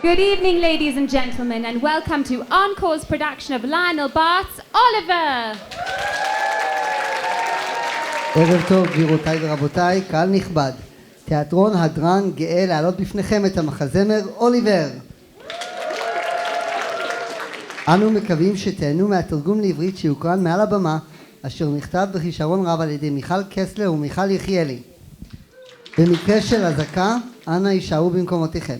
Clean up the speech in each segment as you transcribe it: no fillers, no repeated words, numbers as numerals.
Good evening, ladies and gentlemen, and welcome to Encore's production of Lionel Bart's Oliver. ערב טוב, גבירותיי ורבותיי, קהל נכבד. תיאטרון הדרן גאה להעלות בפניכם את המחזמר אוליבר. אנו מקווים שתהנו מהתרגום לעברית שיוקרן מעל הבמה, אשר נכתב בכישרון רב על ידי מיכל קסלר ומיכל יחיאלי. במקרה של אזעקה, אנא יישארו במקומותיכם.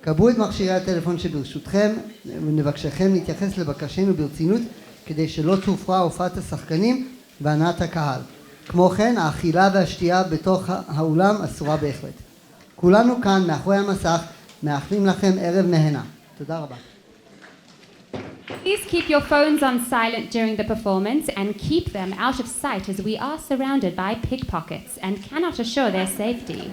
קבעו את מכשירי הטלפון שברשותכם, ונבקשכם להתייחס לבקשנו ברצינות, כדי שלא תופרע הופעת השחקנים והנעת הקהל. כמו כן, האכילה והשתייה בתוך האולם אסורה בהחלט. כולנו כאן מאחורי המסך מאחלים לכם ערב מהנה. תודה רבה. Please keep your phones on silent during the performance and keep them out of sight, as we are surrounded by pickpockets and cannot assure their safety.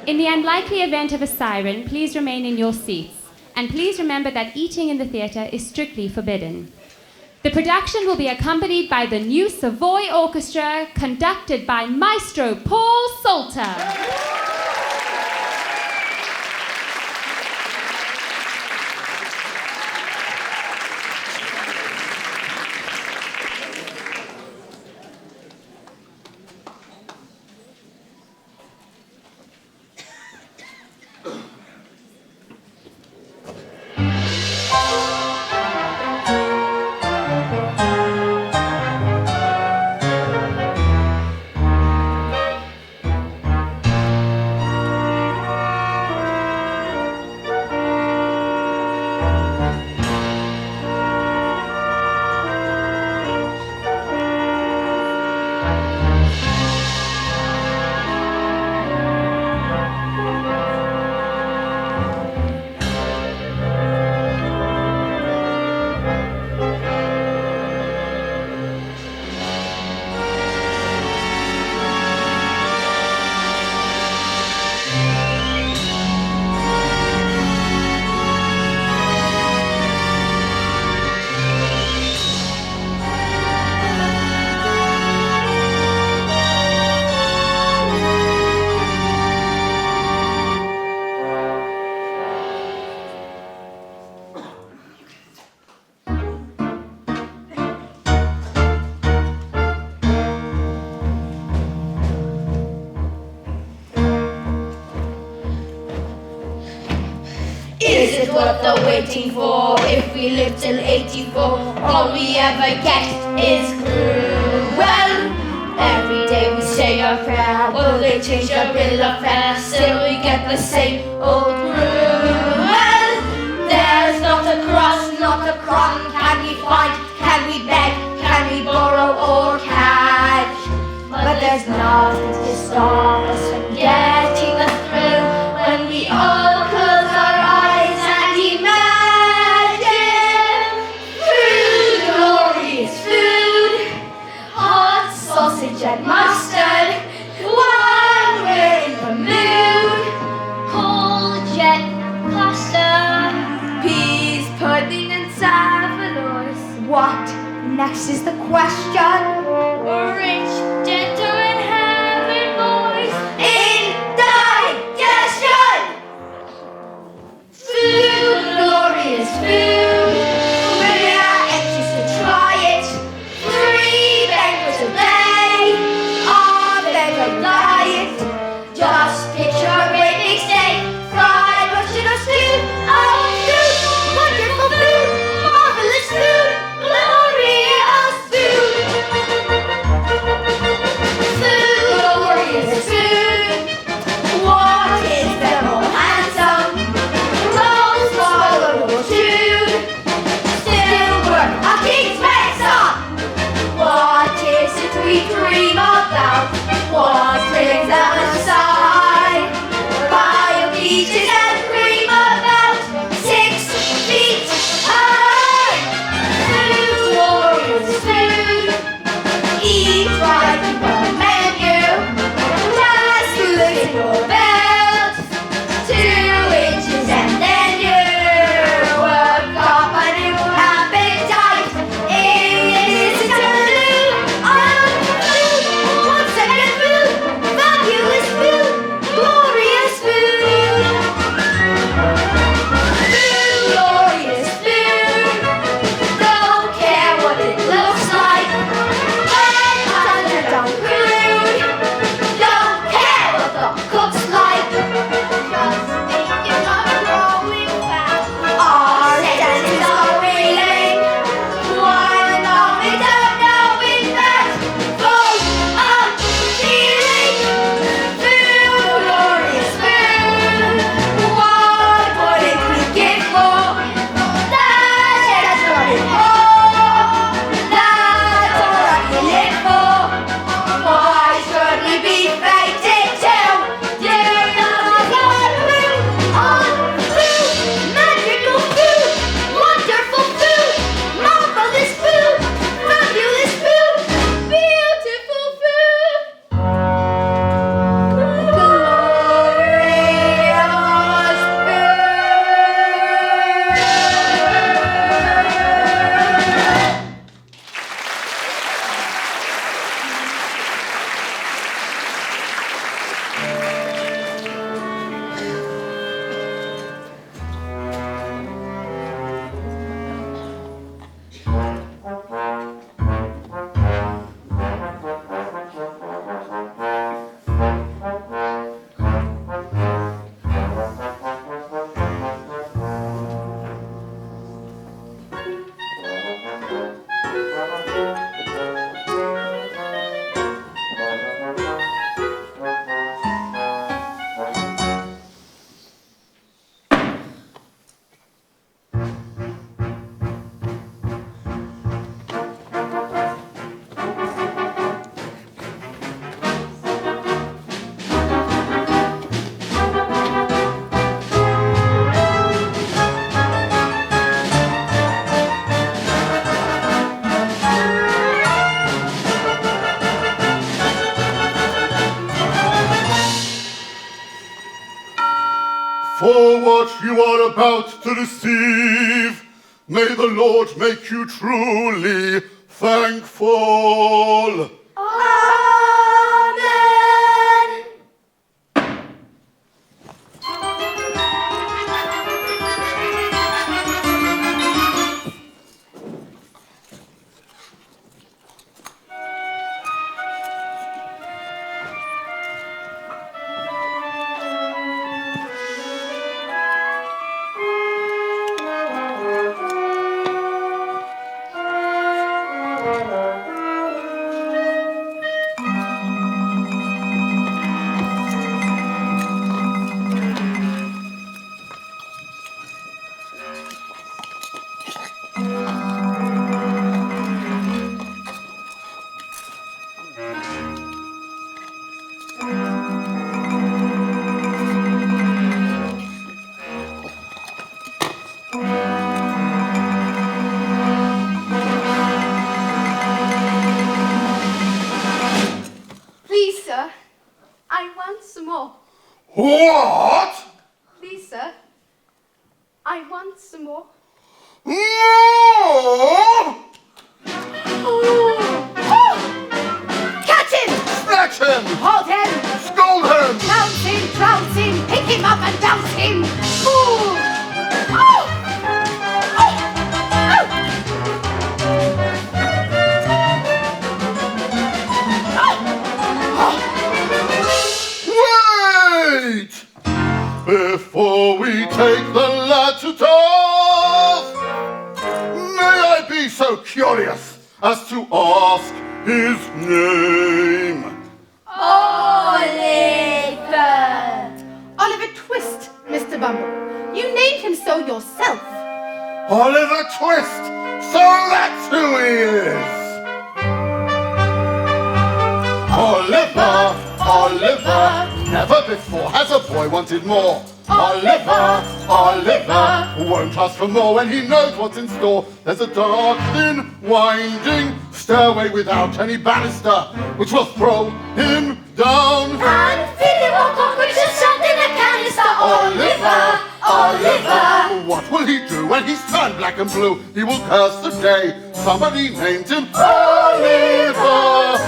In the unlikely event of a siren, please remain in your seats, and please remember that eating in the theatre is strictly forbidden. The production will be accompanied by the new Savoy Orchestra, conducted by Maestro Paul Salter. Worth the waiting for. If we live till 84, all we ever get is cruel. Every day we say a prayer, will they change the bill of fare? Still we get the same old rule. There's not a cross, not a crumb. Can we find, can we beg, can we borrow or catch? But there's nothing to stop us from getting the thrill when we all close our eyes and imagine food, glorious food, hot sausage and mustard, while we're in the mood, courgette pasta, peas, pudding and saveloys. What next is the question? Rich, gentle and heaven boys, indigestion! Food, glorious food, we're anxious to try it. 3 banquets a day, our better diet. Just picture a great big steak, fried roasted or stewed. Oh, food, wonderful food, marvelous food, glorious food. For what you are about to receive, may the Lord make you truly thankful. Amen. Please, sir, I want some more. What? Please, sir, I want some more. More? Catch him! Snatch him! Hold him! Scold him! Bounce him, trounce him, pick him up and bounce him! Ooh! Oh! Oh! Wait! Before we take the lad to task, may I be so curious as to ask his name? Oliver! Oliver Twist, Mr. Bumble. You named him so yourself. Oliver Twist! So that's who he is! Oliver, Oliver, never before has a boy wanted more. Oliver, Oliver, won't ask for more when he knows what's in store. There's a dark, thin, winding stairway without any banister, which will throw him down. And feed him all cockroaches trapped in a canister. Oliver! Oliver! What will he do when he's turned black and blue? He will curse the day somebody named him Oliver.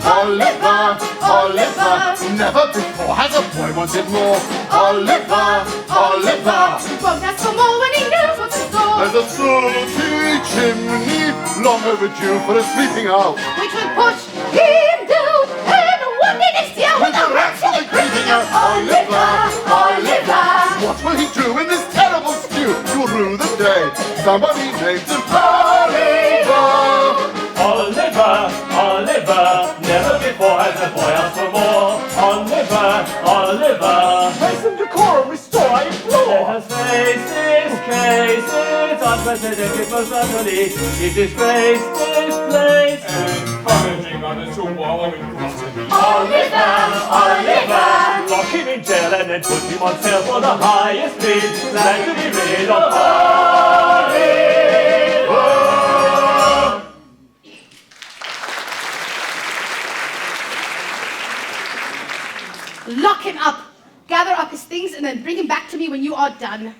Oliver, Oliver, never before has a boy wanted more. Oliver, Oliver, Won't ask for more when he knows what's in store. there's a sooty chimney long overdue for a sweeping out. Which will push him down. And one day next year, When the rats will be creeping out. Oliver, Oliver, what will he do in this terrible stew? You'll rue the day somebody named him Oliver. Oliver, Oliver, never before has a boy asked for more. Oliver, Oliver, hasten to core and restore, I implore. Let us face this case, it's unprecedented, most utterly. It disgraced this place. Encouraging others to wallow in gluttony. Oliver! Oliver! Lock him in jail and then put him on sale for the highest bid. Glad to be rid of Oliver. Lock him up. Gather up his things and then bring him back to me when you are done.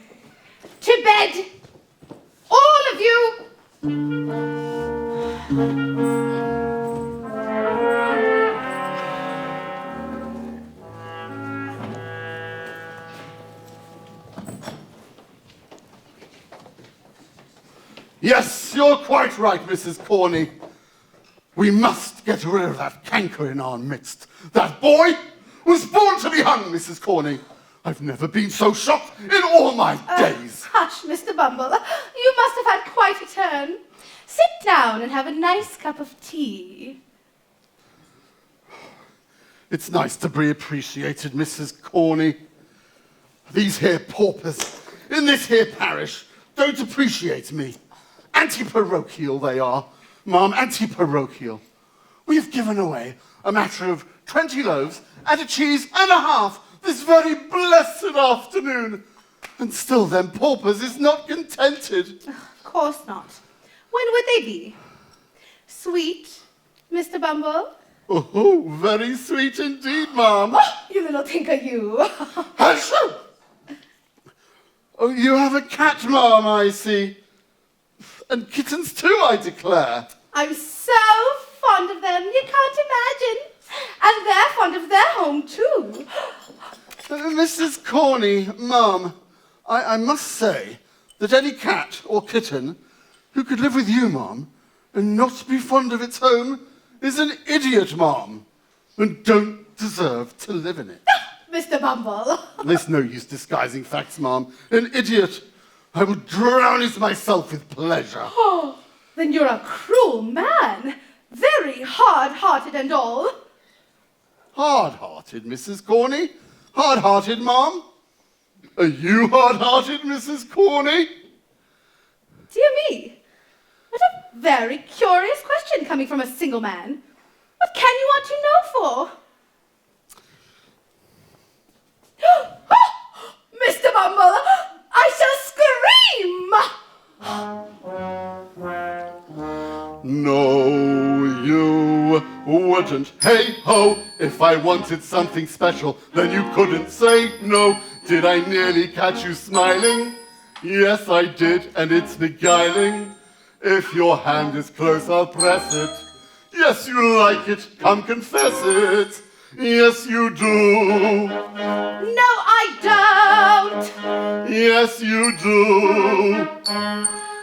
To bed! All of you! Yes, you're quite right, Mrs. Corney. We must get rid of that canker in our midst. That boy was born to be hung, Mrs. Corney. I've never been so shocked in all my days. Hush, Mr. Bumble. You must have had quite a turn. Sit down and have a nice cup of tea. It's nice to be appreciated, Mrs. Corney. These here paupers in this here parish don't appreciate me. Anti-parochial they are, Ma'am, anti-parochial. We've given away a matter of 20 loaves and a cheese and a half this very blessed afternoon. And still them paupers is not contented. Of course not. When would they be? Sweet, Mr. Bumble? Oh, very sweet indeed, Ma'am. You little tinker, you. Achoo! Oh, you have a cat, Ma'am, I see. And kittens too, I declare. I'm so fond of them, you can't imagine. And they're fond of their home, too. Mrs. Corney, Ma'am, I must say that any cat or kitten who could live with you, Ma'am, and not be fond of its home is an idiot, Ma'am, and don't deserve to live in it. Mr. Bumble. There's no use disguising facts, Ma'am. An idiot. I would drown it myself with pleasure. Oh, then you're a cruel man. Very hard-hearted and all. Hard-hearted, Mrs. Corney? Hard-hearted, Ma'am? Are you hard-hearted, Mrs. Corney? Dear me. What a very curious question coming from a single man. What can you want to know for? Mr. Bumble, I shall scream! No, you wouldn't. Hey ho, if I wanted something special, then you couldn't say no. Did I nearly catch you smiling? Yes, I did, and it's beguiling. If your hand is close, I'll press it. Yes, you like it, come confess it. Yes, you do. No, I don't. Yes, you do.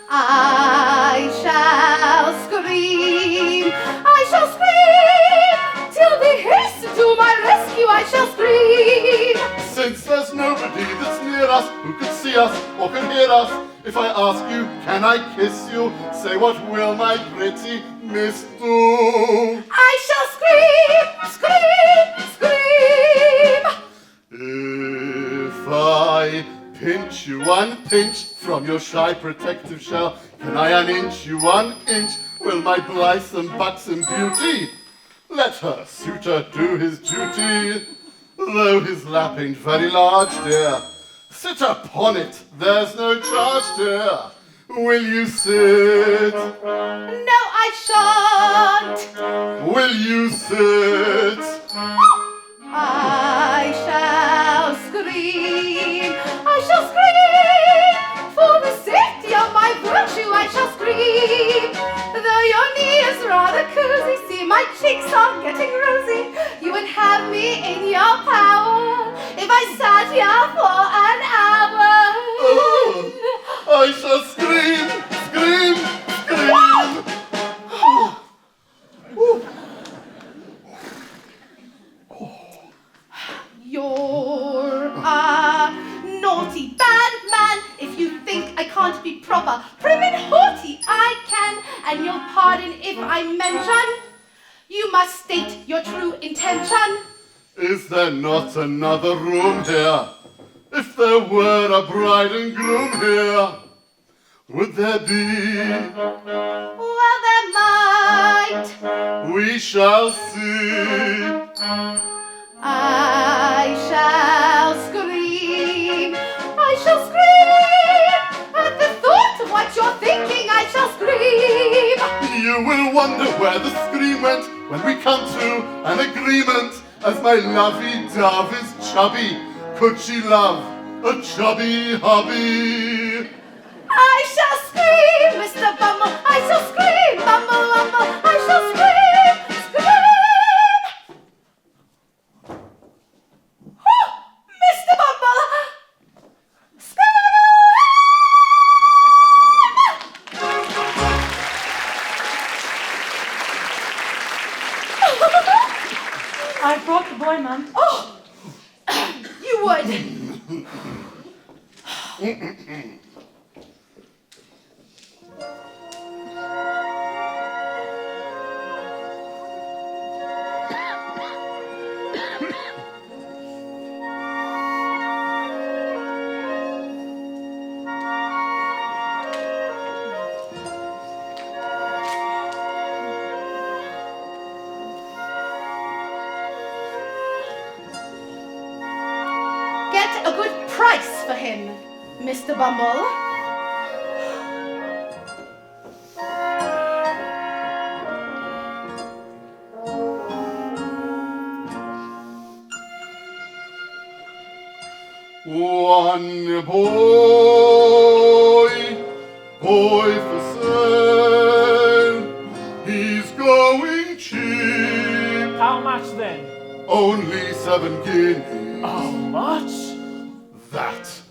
I shall scream. I shall scream. Till they hasten to my rescue, I shall scream. Since there's nobody that's near us who can see us or can hear us, if I ask you, can I kiss you? Say what will my pretty miss do? I shall scream, scream, scream. If I pinch you one pinch from your shy protective shell, can I uninch you 1 inch? Will my blithesome buxom beauty let her suitor do his duty? Though his lap ain't very large, dear, sit upon it, there's no charge, dear. Will you sit? No, I shan't. Will you sit? I shall scream. I shall scream. For the safety of my virtue, I shall scream. Though your knee is rather cozy, see my cheeks are getting rosy. You would have me in your power if I sat here for an hour. Oh, I shall scream, scream, scream. You're a naughty bad man if you think I can't be proper, prim and haughty I can, and you'll pardon if I mention you must state your true intention. Is there not another room here? If there were a bride and groom here, would there be? Well, there might. We shall see. I shall scream. I shall scream. At the thought of what you're thinking, I shall scream. You will wonder where the scream went when we come to an agreement. As my lovey-dove is chubby, could she love a chubby hubby? I shall scream, Mr. Bumble. I shall scream, Bumble, Bumble. I shall scream, scream. Oh, Mr. Bumble. I brought the boy, Mum. Oh, you would. Get a good price for him, Mr. Bumble. One boy for sale. He's going cheap, How much then? only 7 guineas. How much? That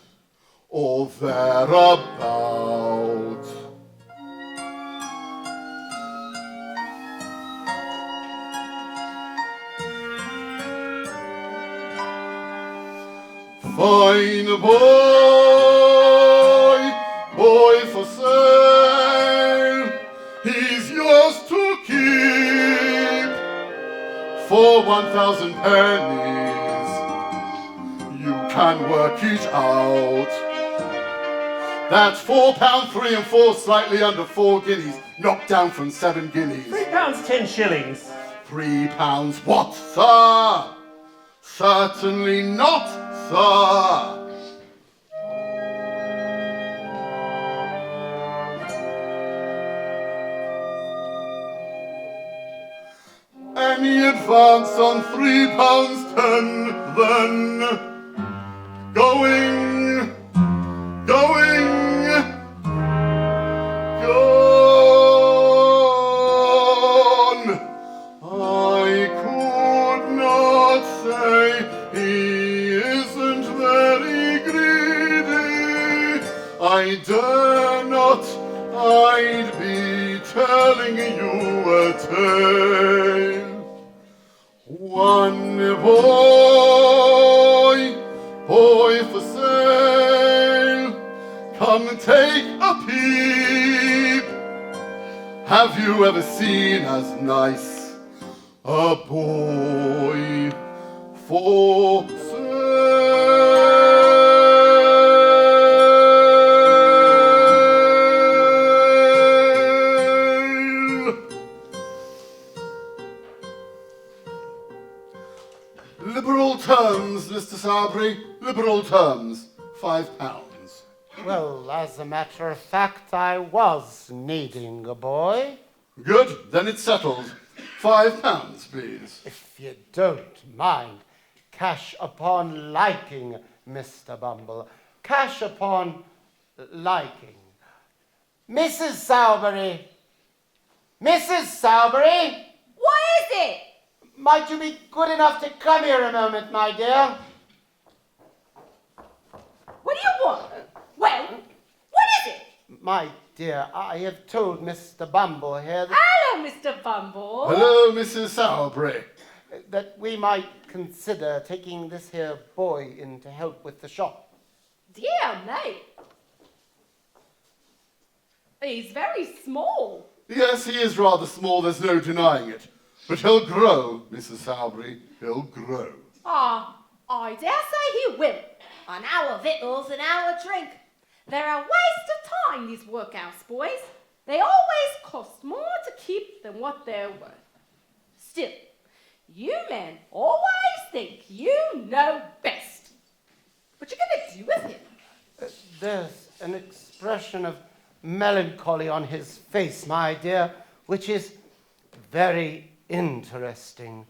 or thereabout. Fine boy for sale. He's yours to keep for 1,000 pennies. You can work it out. That's £4 3 and 4, slightly under 4 guineas, knocked down from 7 guineas. £3 10 shillings. £3 what, sir? Certainly not, sir. Any advance on £3 10, then going. Gone. I could not say he isn't very greedy. I dare not, I'd be telling you a tale. One boy for sale, come take a peep. Have you ever seen as nice a boy for sale? Liberal terms, Mr. Sowerberry, liberal terms, £5. Well, as a matter of fact, I was needing a boy. Good, then it's settled. £5, please. If you don't mind, cash upon liking, Mr. Bumble. Cash upon liking. Mrs. Sowerberry! Mrs. Sowerberry! What is it? Might you be good enough to come here a moment, my dear? What do you want? Well, what is it? My dear, I have told Mr. Bumble here Hello, Mr. Bumble. Hello, Mrs. Sowerberry. that we might consider taking this here boy in to help with the shop. Dear me. He's very small. Yes, he is rather small, there's no denying it. But he'll grow, Mrs. Sowerberry, he'll grow. Ah, I dare say he will. On our victuals and our drink. They're a waste of time, these workhouse boys. They always cost more to keep than what they're worth. Still, you men always think you know best. What you gonna do with him? There's an expression of melancholy on his face, my dear, which is very interesting.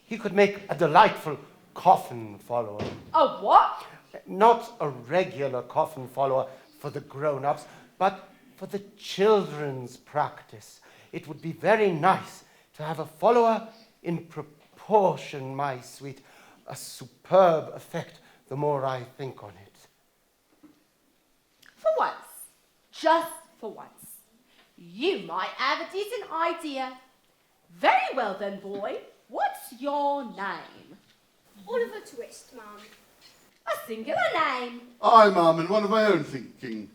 He could make a delightful coffin follower. A what? Not a regular coffin follower for the grown-ups, but for the children's practice. It would be very nice to have a follower in proportion, my sweet. A superb effect the more I think on it. For once, just for once, you might have a decent idea. Very well then, boy. What's your name? Oliver Twist, Mum. A singular name. Aye, ma'am, and one of my own thinking.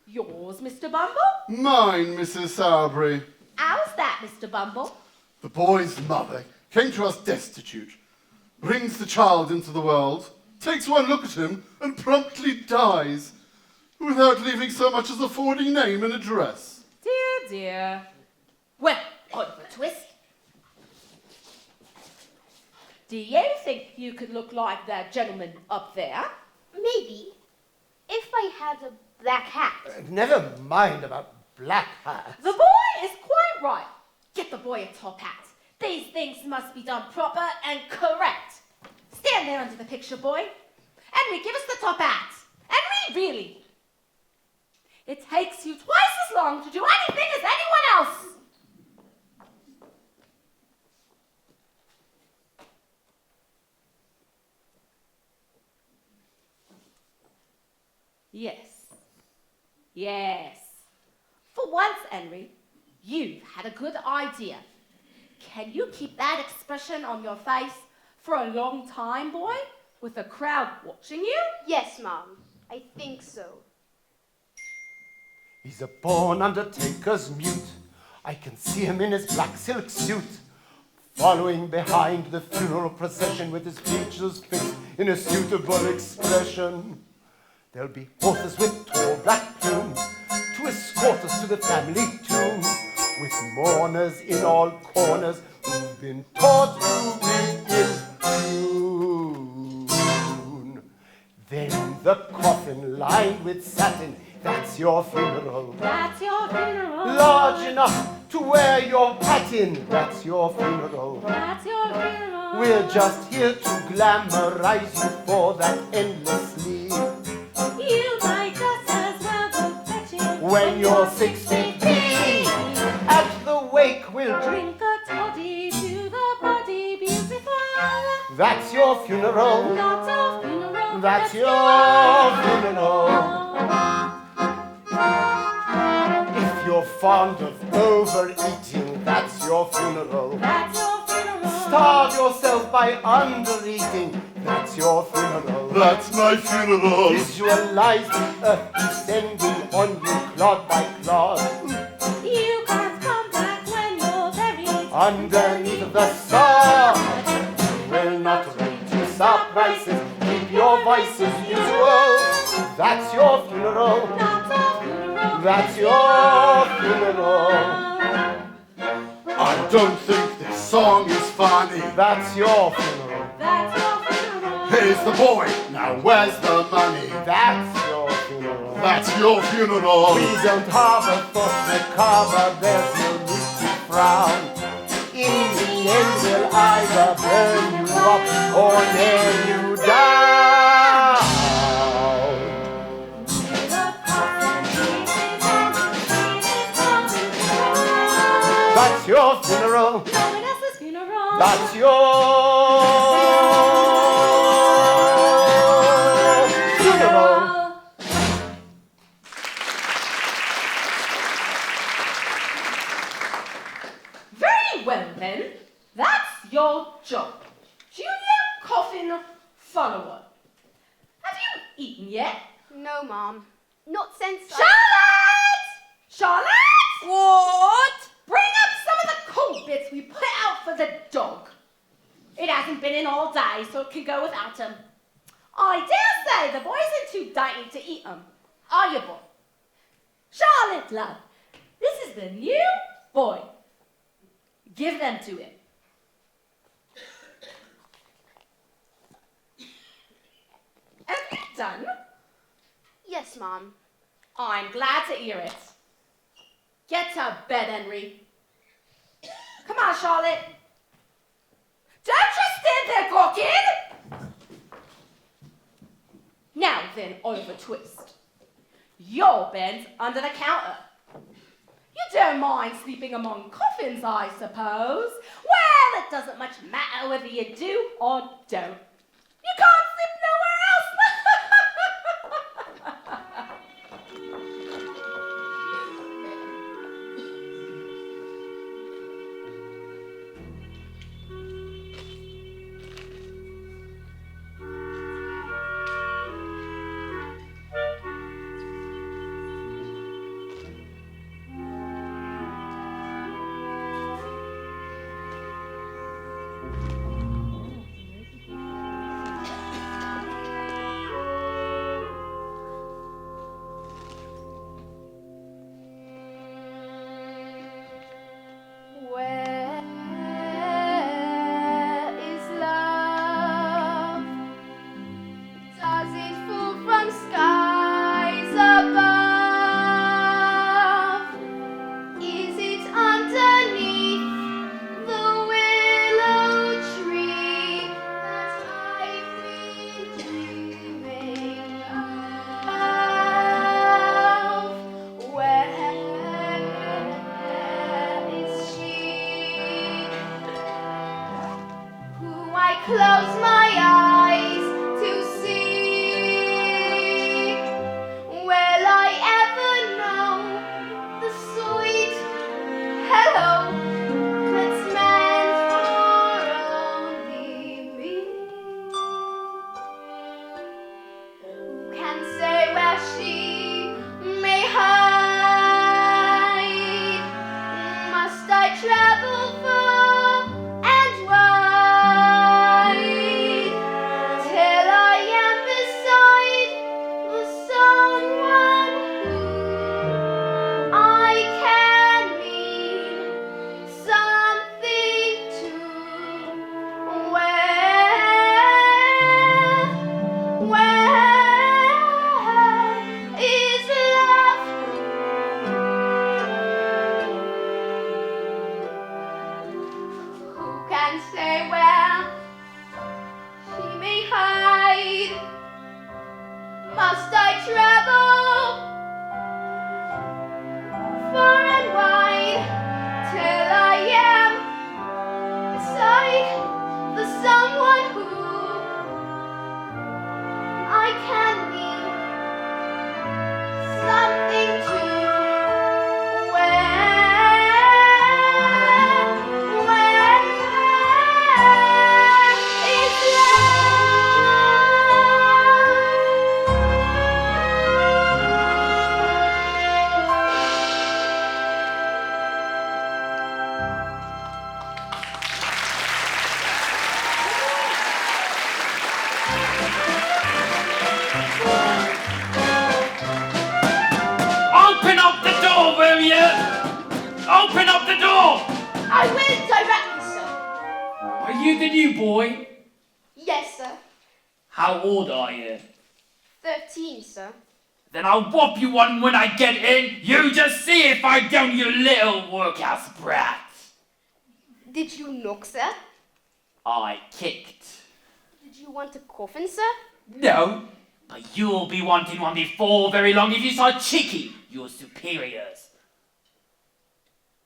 Yours, Mr. Bumble? Mine, Mrs. Sowerberry. How's that, Mr. Bumble? The boy's mother came to us destitute, brings the child into the world, takes one look at him, and promptly dies, without leaving so much as a forwarding name and address. Dear, dear. Well, Oliver Twist. Do you think you could look like that gentleman up there? Maybe. If I had a black hat. Never mind about black hats. The boy is quite right. Get the boy a top hat. These things must be done proper and correct. Stand there under the picture, boy. Henry, give us the top hat. Henry! Really? It takes you twice as long to do anything as anyone else. Yes. For once, Henry, you've had a good idea. Can you keep that expression on your face for a long time, boy, with a crowd watching you? Yes, Mom. I think so. He's a born undertaker's mute. I can see him in his black silk suit, following behind the funeral procession with his features fixed in a suitable expression. There'll be horses with tall black plumes to escort us to the family tomb, with mourners in all corners who've been taught to be in tune. Then the coffin lined with satin, that's your funeral. That's your funeral. Large enough to wear your hat in, that's your funeral. That's your funeral. We're just here to glamorize you for that endless sleep. You might just as well go fetching When you're 63, at the wake we'll drink. drink a toddy to the body beautiful. That's your funeral. Not a funeral. That's your funeral. If you're fond of overeating, that's your funeral. That's your funeral. Starve yourself by undereating, that's your funeral. That's my funeral. Visualize the earth descending on you clod by clod, You can't come back when you're buried underneath the sod. Will not reduce our prices, keep your vices usual. That's your funeral. Not a funeral. That's your funeral. I don't think this song is funny. That's your funeral. That's your funeral. Here's the boy. Now where's the money? That's your funeral. That's your funeral. We don't harbor thoughts macabre, there's no need to frown. In the end we'll either burn you up or nail you down. That's your funeral. No one else's funeral. That's your funeral. Very well then. That's your job. Junior coffin follower. Have you eaten yet? No, Mom. Not since Charlotte! Charlotte! What? Bring up some of the cold bits we put out for the dog. It hasn't been in all day, so it can go without him. I dare say the boy isn't too dainty to eat them. Are you, boy? Charlotte, love, this is the new boy. Give them to him. Have you done? Yes, Mom. I'm glad to hear it. Get to bed, Henry. Come on, Charlotte. Don't just stand there gawking. Now then, Oliver Twist. Your bed's under the counter. You don't mind sleeping among coffins, I suppose. Well, it doesn't much matter whether you do or don't. You can't sleep nowhere else. Open up the door! I will directly, sir. Are you the new boy? Yes, sir. How old are you? 13, sir. Then I'll whop you one when I get in. You just see if I don't, you little workhouse brat. Did you knock, sir? I kicked. Did you want a coffin, sir? No, but you'll be wanting one before very long if you start cheeking your superiors.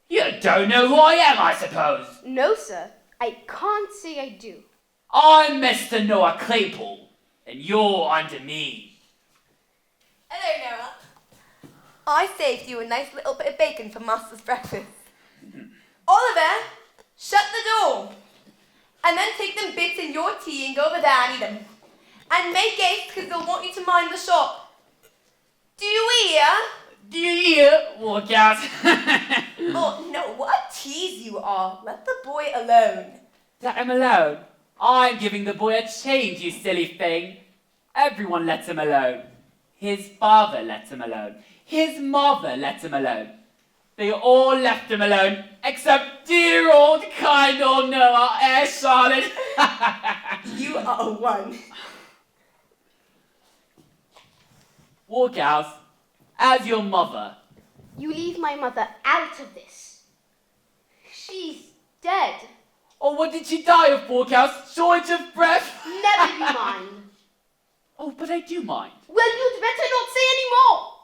You don't know who I am, I suppose. No, sir. I can't say I do. I'm Mr. Noah Claypool, and you're under me. Hello, Noah. I saved you a nice little bit of bacon for Master's breakfast. Oliver, shut the door. And then take them bits in your tea and go over there and eat them. And make haste, because they'll want you to mind the shop. Do you hear? Do you hear, workhouse? Oh, no, what a tease you are. Let the boy alone. Let him alone. I'm giving the boy a change, you silly thing. Everyone lets him alone. His father lets him alone. His mother lets him alone. They all left him alone, except dear old kind old Noah, Charlotte? You are one. Workhouse, as your mother. You leave my mother out of this. She's dead. Oh, what did she die of, Workhouse? Shortage of breath? Never you mind. Oh, but I do mind. Well, you'd better not say any more.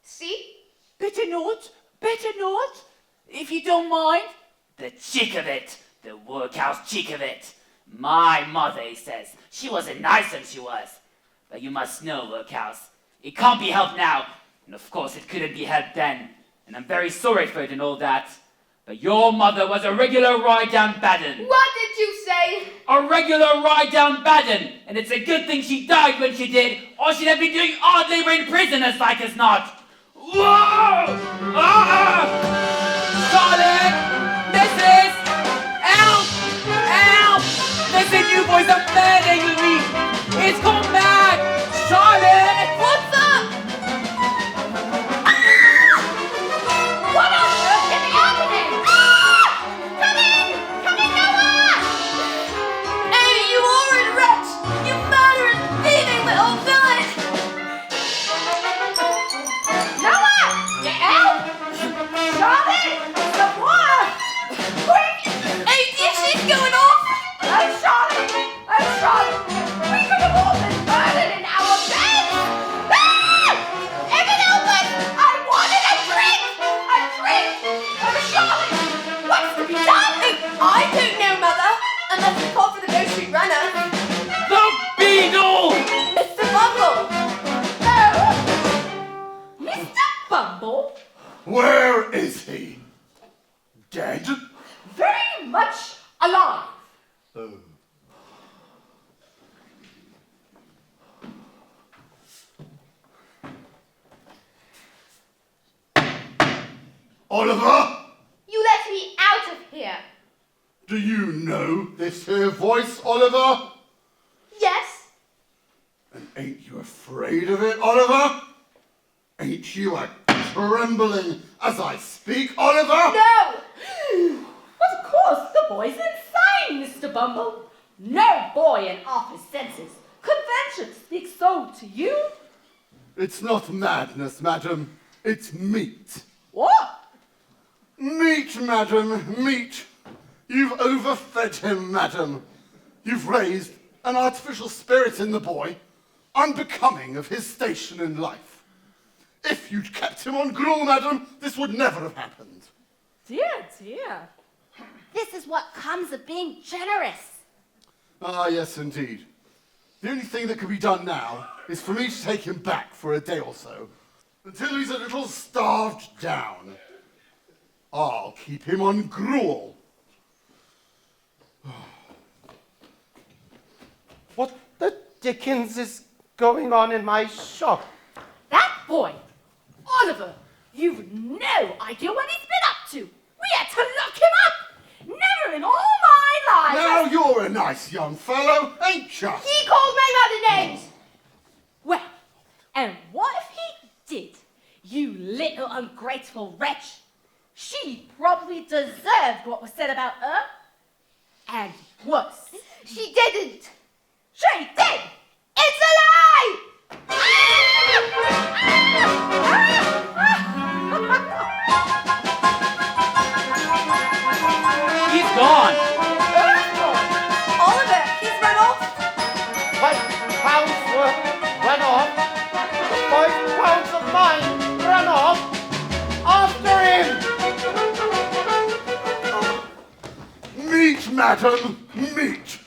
See? Better not? Better not? If you don't mind? The cheek of it. The workhouse cheek of it. My mother, he says. She wasn't nice when she was. But you must know, workhouse, it can't be helped now. And of course it couldn't be helped then. And I'm very sorry for it and all that. But your mother was a regular ride-down baden. What did you say? A regular ride-down baden. And it's a good thing she died when she did, or she'd have been doing hard labor in prison as like as not. Whoa! Ah! Charlotte! Mrs! Help! Help! Listen, you boys are murdering me! It's gone mad! Charlotte! What's up? Ah! What on earth can be happening? Ah! Come in! Come in, Noah! Hey, you horrid wretch! You murderous, thieving little villain! Noah! Get out! Charlotte! Some water! Quick! Hey, dishes going off! I'm Charlotte! I'm Charlotte! We could have all been murdered in our beds! Ah! Evan, help us! I wanted a drink! A drink! I'm Charlotte! What's to be done? I don't know, Mother, unless we call for the Ghost Street Runner. The Beadle! Mr. Bumble! Mr. Bumble? Where is he? Dead? Very much alive. Oh. Oliver? You let me out of here! Do you know this here voice, Oliver? Yes? And ain't you afraid of it, Oliver? Ain't you a trembling as I speak, Oliver? No! Of course, the boy's insane, Mr. Bumble. No boy in half his senses could venture to speak so to you. It's not madness, madam. It's meat. What? Meat, madam, meat. You've overfed him, madam. You've raised an artificial spirit in the boy, unbecoming of his station in life. If you'd kept him on gruel, madam, this would never have happened. Dear, dear. This is what comes of being generous. Ah, yes, indeed. The only thing that can be done now is for me to take him back for a day or so, until he's a little starved down. I'll keep him on gruel. What the dickens is going on in my shop? That boy, Oliver, you've no idea what he's been up to. We had to lock him up. Never in all my life. Now you're a nice young fellow, ain't ya? He called my mother names! Well, and what if he did? You little ungrateful wretch. She probably deserved what was said about her. And worse. She didn't. She did! It's a lie! He's gone. Oliver, he's run off. £5 worth run off. £5 of mine run off. After him. Meat, madam, meat.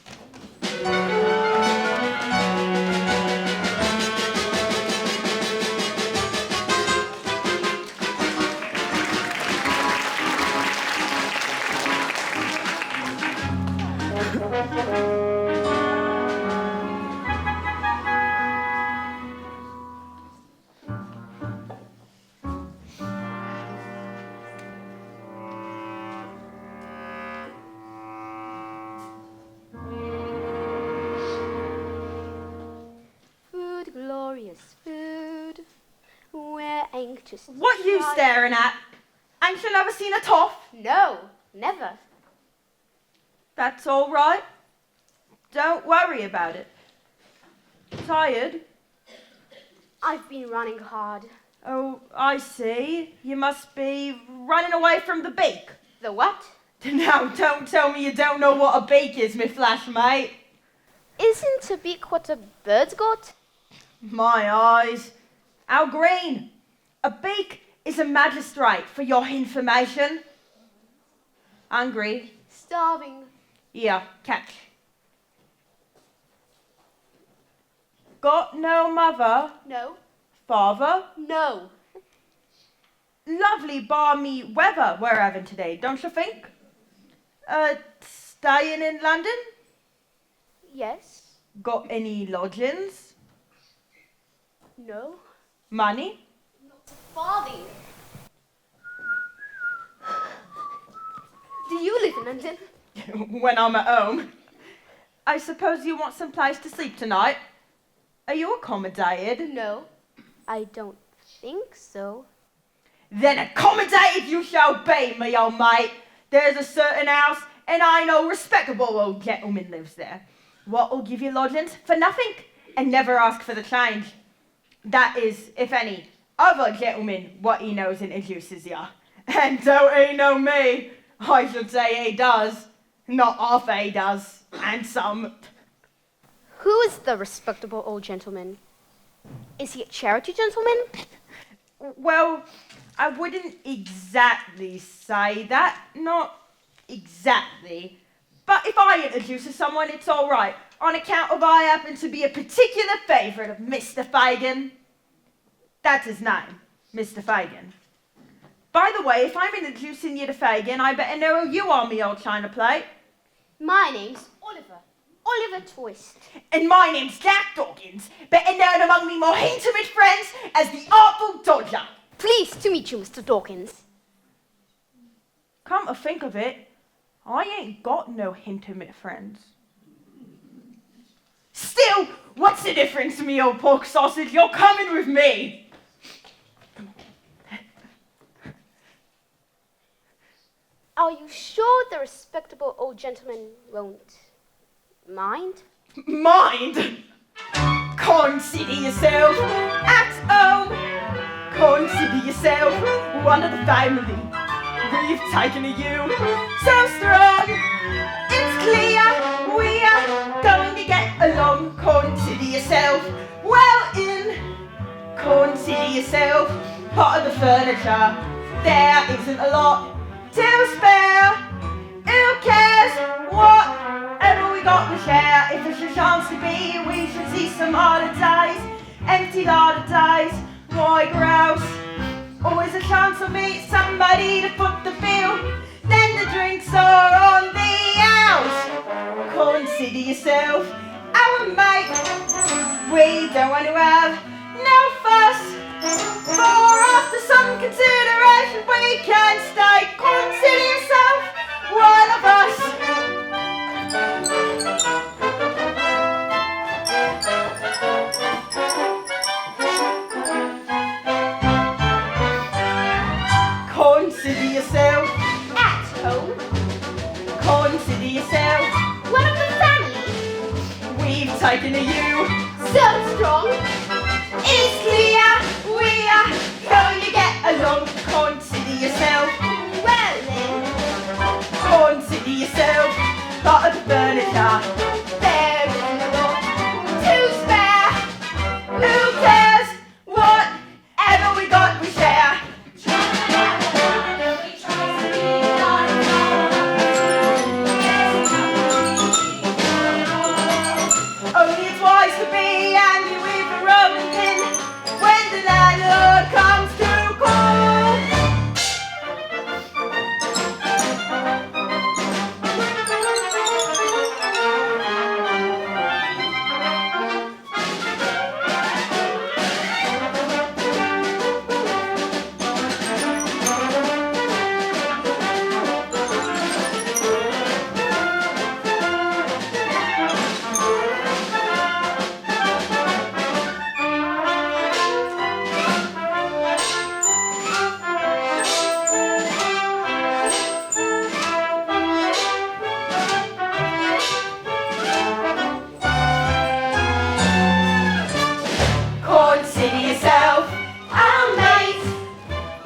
Food, glorious food. We're anxious. What you staring at? Ain't you never seen a toff? No, never. That's all right. Don't worry about it. Tired? I've been running hard. Oh, I see. You must be running away from the beak. The what? Now, don't tell me you don't know what a beak is, me flash mate. Isn't a beak what a bird's got? My eyes. How green. A beak is a magistrate, for your information. Hungry? Starving. Yeah, catch. Got no mother? No. Father? No. Lovely balmy weather we're having today, don't you think? Staying in London? Yes. Got any lodgings? No. Money? Farthing. Do you live in London? When I'm at home. I suppose you want some place to sleep tonight? Are you accommodated? No. I don't think so. Then accommodated you shall be, me old mate. There's a certain house, and I know respectable old gentleman lives there. What'll give you lodgings for nothing, and never ask for the change. That is, if any, other gentleman what he knows introduces ya. And don't he know me? I should say he does. Not half he does, and some. Who is the respectable old gentleman? Is he a charity gentleman? Well, I wouldn't exactly say that. Not exactly. But if I introduce someone, it's all right, on account of I happen to be a particular favourite of Mr. Fagin. That's his name, Mr. Fagin. By the way, if I'm introducing you to Fagin, I better know who you are, me old china plate. My name's Oliver. Oliver Twist. And my name's Jack Dawkins, better known among me more intimate friends as the Artful Dodger. Pleased to meet you, Mr. Dawkins. Come to think of it, I ain't got no intimate friends. Still, what's the difference, me old pork sausage? You're coming with me. Are you sure the respectable old gentleman won't mind? Mind? Consider yourself at home. Consider yourself one of the family. We've taken to you so strong. It's clear we're going to get along. Consider yourself well in. Consider yourself part of the furniture. There isn't a lot to spare. Who cares whatever we got to share? If there's a chance to be, we should see some harder days. Empty harder days, why grouse? Always a chance to meet somebody to foot the bill. Then the drinks are on the house. Consider yourself our mate. We don't want to have no fuss. For after some consideration, we can stay. Consider yourself one of us. Consider yourself taking to you. So strong. It's clear we are going to get along. Consider yourself. Well then, Consider yourself part of the furniture. there isn't a lot to spare. Who cares? Whatever we got, we share. Only it's wise to be angry with a Roman pin when the landlord comes to call. Consider yourself our mate.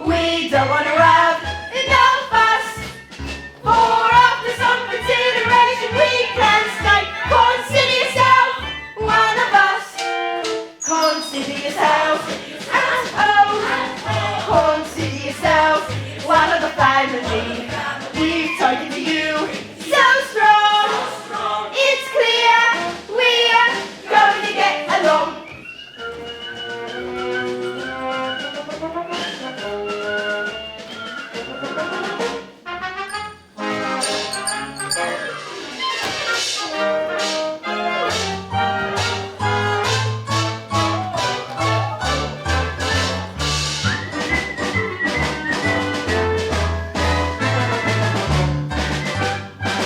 We don't want to have enough fuss. For after some consideration we can stay. Consider yourself one of us. Consider yourself as home. Consider yourself one of the family. We've taken to you so strong. It's clear we are going to get along.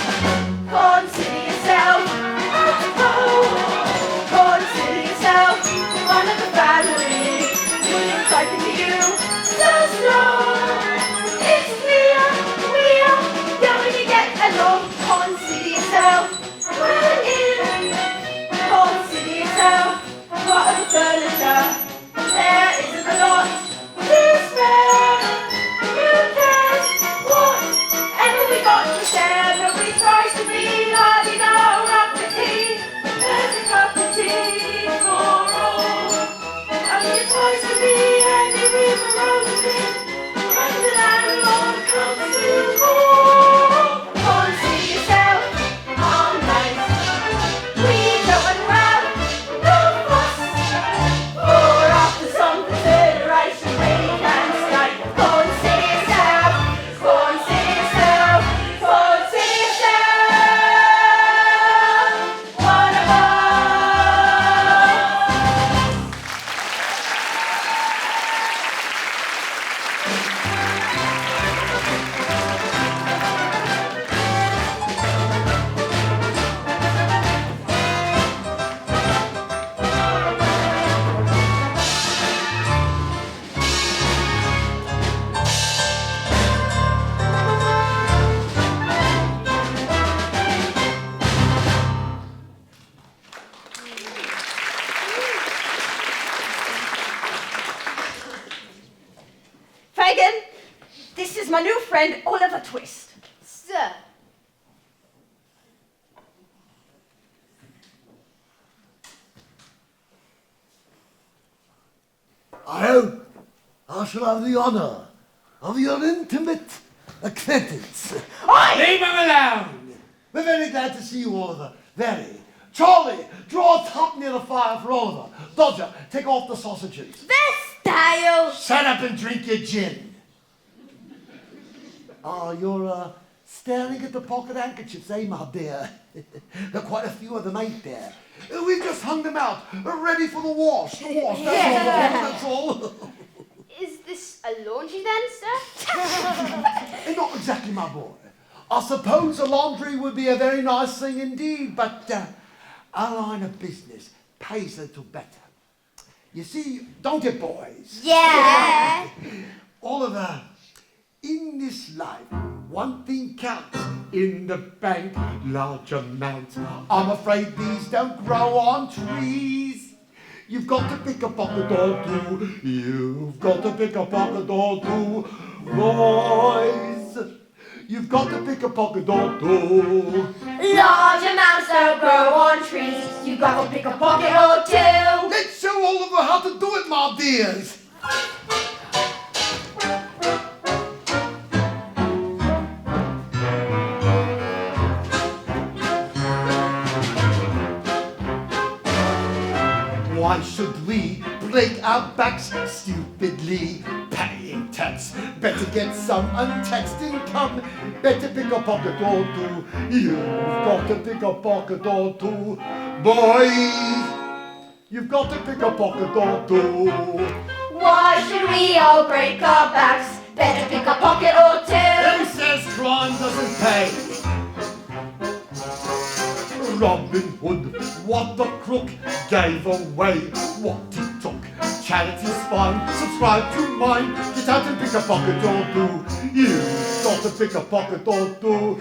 Consider yourself at home. Consider yourself one of the family. We've taken to you so strong. It's clear we are going to get along. Consider yourself well in. Consider yourself part of the furniture. There isn't a lot to spare. Who cares? Whatever we got to share. Nobody tries to be la-di-da or up the tea. There's a cup of tea for all. Nobody tries to be angry with a rolling pin when the landlord comes to call. Consider yourself our mate. We don't want to have no fuss. For after some consideration we can stay. Consider yourself. Consider yourself. Consider yourself one of us. Fagin, this is my new friend Oliver Twist. sir. I hope I shall have the honour of your intimate acquaintance. Leave him alone! We're very glad to see you, Oliver. Very. Charlie, draw a top near the fire for Oliver. Dodger, take off the sausages. Their style. Shut up and drink your gin. You're staring at the pocket handkerchiefs, eh, my dear? There are quite a few of them, ain't there? We've just hung them out, ready for the wash. The wash, that's all. Is this a laundry then, sir? Not exactly, my boy. I suppose a laundry would be a very nice thing indeed, but our line of business pays a little better. You see, don't it, boys? Yeah. Oliver, in this life, one thing counts in the bank, large amounts. I'm afraid these don't grow on trees. You've got to pick a pocket or two. You've got to pick a pocket or two. Boys, you've got to pick a pocket or two. Large amounts don't grow on trees. You got to pick a pocket or two. Let's show Oliver how to do it, my dears. Why should we break our backs stupidly paying tax? Better get some untaxed income. Better pick a pocket or two. You've got to pick a pocket or two. Boys, you've got to pick a pocket or two. Why should we all break our backs? Better pick a pocket or two. Who says crime doesn't pay? Robin Hood, what the crook, gave away what he took. Charity's fine, subscribe to mine. Get out and pick a pocket or two. You've got to pick a pocket or two.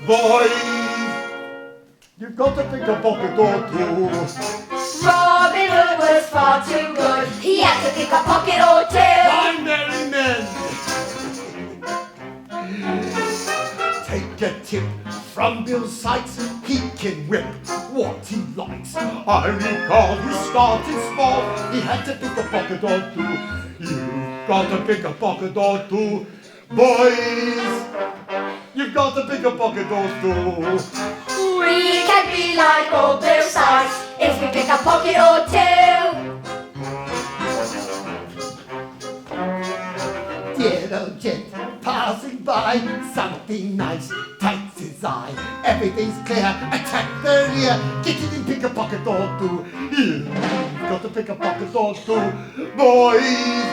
Boys, you've got to pick a pocket or two. Robin Hood was far too good. He had to pick a pocket or two. My merry men, take a tip from Bill Sykes. He can whip what he likes. I recall he started small. He had to pick a pocket or two. You've got to pick a pocket or two. Boys, you've got to pick a pocket or two. We can be like old Bill Sykes if we pick a pocket or two. Dear old gent passing by, something nice takes his eye. Everything's clear, attack the rear. Get it and pick a pocket or two. You've got to pick a pocket or two. Boys,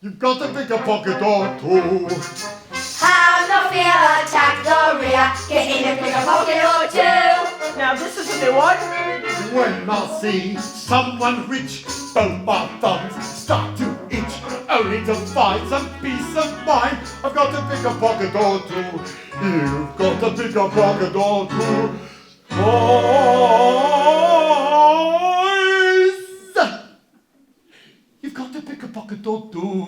you've got to pick a pocket or two. Have no fear, attack the rear. Get in and pick a pocket or two. Now this is a new one. When I see someone rich, both my thumbs start to itch, only to find some peace of mind. I've got to pick a pocket or two. You've got to pick a pocket or two. Boys, you've got to pick a pocket or two.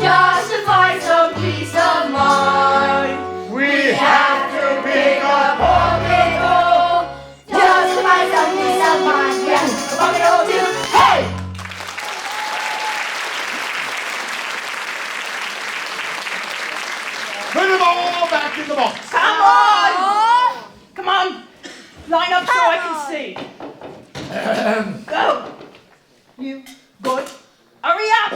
Just to find some peace of mind, We have to pick a pocket or just to find some peace of mind. We have to pick a pocket or two. Hey! put them all back in the box. Come on! Come on! Line up so I can see. Go! You. Good. Hurry up!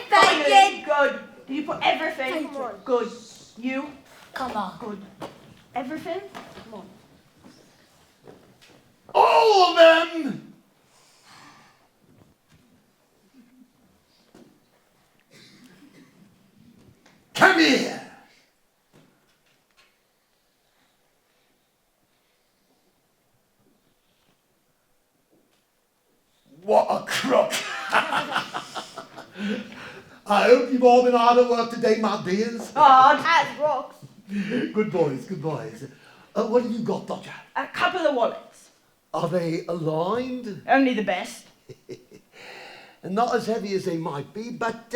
Thank you. Good. Did you put everything? Come on. Good. You. Come on. Good. Everything? Come on. All of them! Come here! What a crook! I hope you've all been hard at work today, my dears. Hard. As rocks. Good boys, good boys. What have you got, Dodger? A couple of wallets. Are they aligned? Only the best. Not as heavy as they might be, but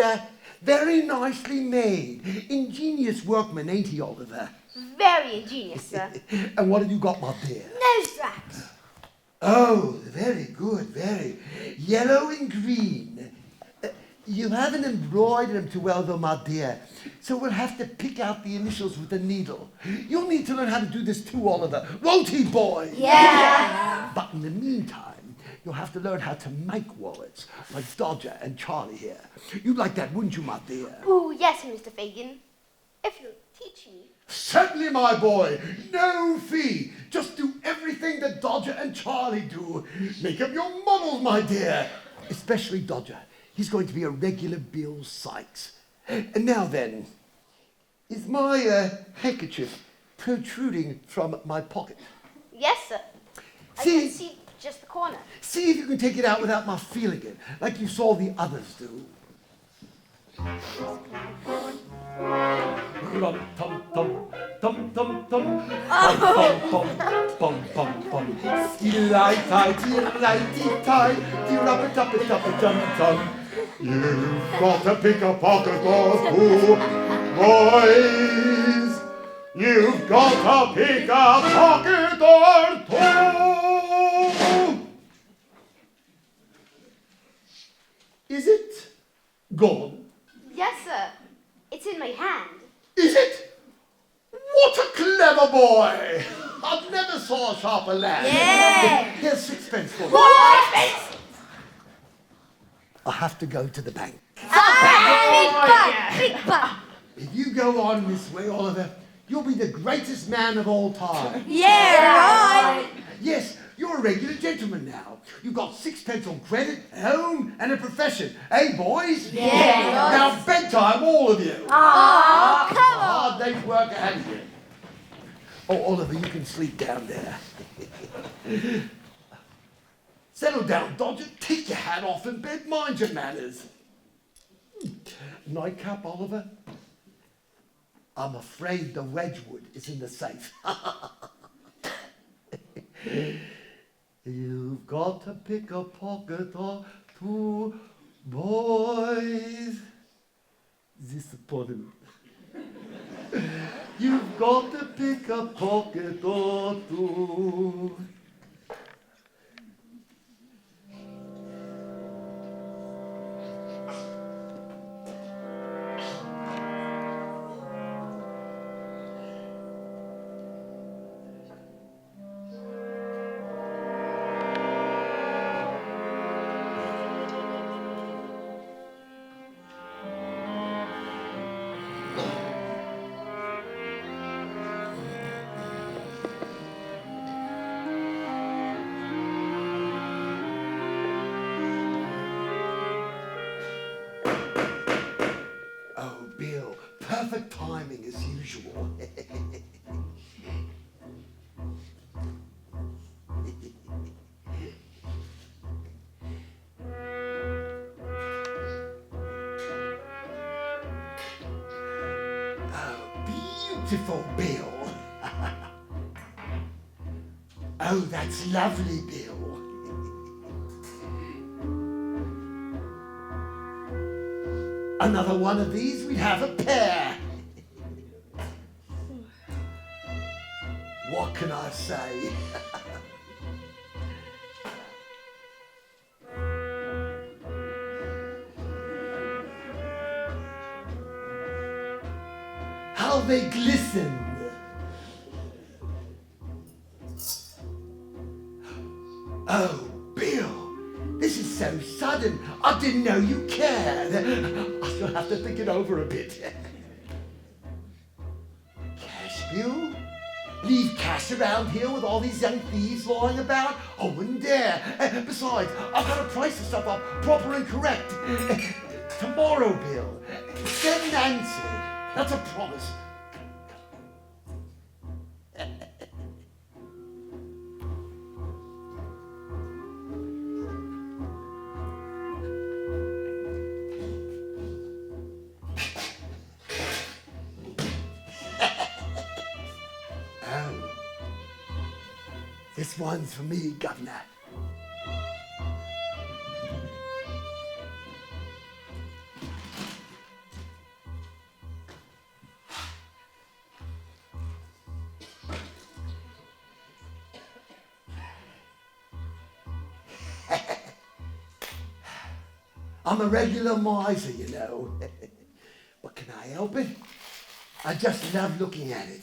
very nicely made. Ingenious workman, ain't he, Oliver? Very ingenious, sir. And what have you got, my dear? No straps. Oh, very good, very. Yellow and green. You haven't embroidered them too well, though, my dear. So we'll have to pick out the initials with a needle. You'll need to learn how to do this too, Oliver. Won't he, boy? Yeah. But in the meantime, you'll have to learn how to make wallets, like Dodger and Charlie here. You'd like that, wouldn't you, my dear? Oh, yes, Mr. Fagin. If you'll teach me. Certainly, my boy. No fee. Just do everything that Dodger and Charlie do. Make up your models, my dear. Especially Dodger. He's going to be a regular Bill Sykes. And now then, is my handkerchief protruding from my pocket? Yes, sir. I can see just the corner. See if you can take it out without my feeling it, like you saw the others do. tum tum tum tum tum tum bum bum bum. Skiddy-lie-tie, tee-lie-tee-tie, tee-rubber-tupper-tupper-tum-tum. You've got to pick a pocket or two, boys. You've got to pick a pocket or two. Is it gone? Yes, sir. It's in my hand. Is it? What a clever boy! I've never saw a sharper lad. Yeah. Here's sixpence for you. What? I have to go to the bank. Big butt. If you go on this way, Oliver, you'll be the greatest man of all time. Yeah, right. Yes, you're a regular gentleman now. You've got sixpence on credit, a home, and a profession. Eh, boys? Yeah. Now, bedtime, all of you. Oh, come on. Hard day's work ahead of you. Oh, Oliver, you can sleep down there. Settle down, Dodger. Take your hat off in bed. Mind your manners. Nightcap, Oliver? I'm afraid the Wedgwood is in the safe. You've got to pick a pocket or two, boys. Disappointed. You've got to pick a pocket or two. Bill, perfect timing as usual. Oh, beautiful Bill. Oh, that's lovely, Bill. Another one of these, we'd have a pair. What can I say? How they glisten. Oh, Bill, this is so sudden. I didn't know you cared. I shall have to think it over a bit. Cash, Bill? Leave cash around here with all these young thieves lying about? I wouldn't dare. Besides, I've got to price the stuff up proper and correct. Tomorrow, Bill. Send Nancy. That's a promise. This one's for me, Governor. I'm a regular miser, you know. But can I help it? I just love looking at it.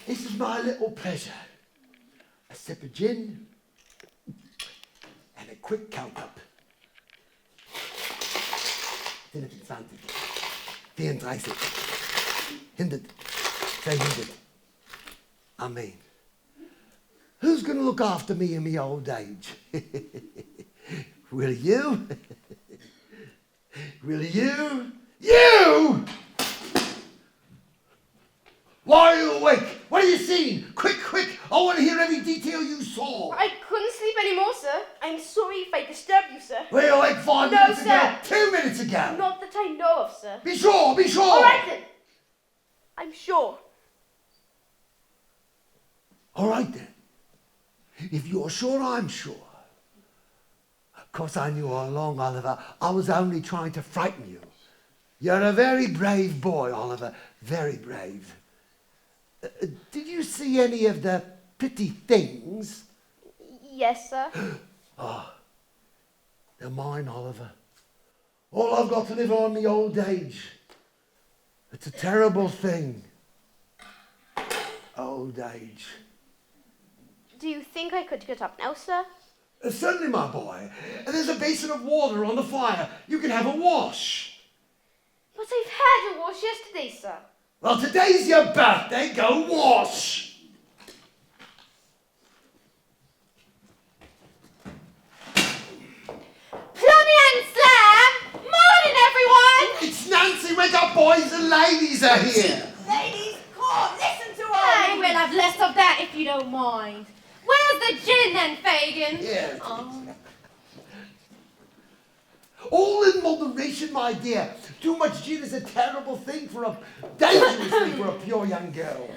This is my little pleasure. A sip of gin and a quick count up. 24, 34, 100, 200. I mean, who's going to look after me in my old age? Will you? Will you? You! Why are you awake? What have you seen? Quick, quick! I want to hear every detail you saw. I couldn't sleep anymore, sir. I'm sorry if I disturbed you, sir. Were you awake 5 No, minutes sir. ago? 2 minutes ago? Not that I know of, sir. Be sure, be sure. All right then. I'm sure. All right then. If you're sure, I'm sure. Of course, I knew all along, Oliver. I was only trying to frighten you. You're a very brave boy, Oliver. Very brave. Did you see any of the pretty things? Yes, sir. Oh, they're mine, Oliver. All I've got to live on the old age. It's a terrible thing. Old age. Do you think I could get up now, sir? Certainly, my boy. There's a basin of water on the fire. You can have a wash. But I've had a wash yesterday, sir. Well, today's your birthday. Go wash. Plummy and Slam! Morning, everyone! It's Nancy. Wake up, boys and ladies are here. Ladies, come on, listen to us! Hey, we'll have less of that if you don't mind. Where's the gin then, Fagin? Yeah. Oh. All in moderation, my dear. Too much gin is a terrible thing dangerous thing for a pure young girl.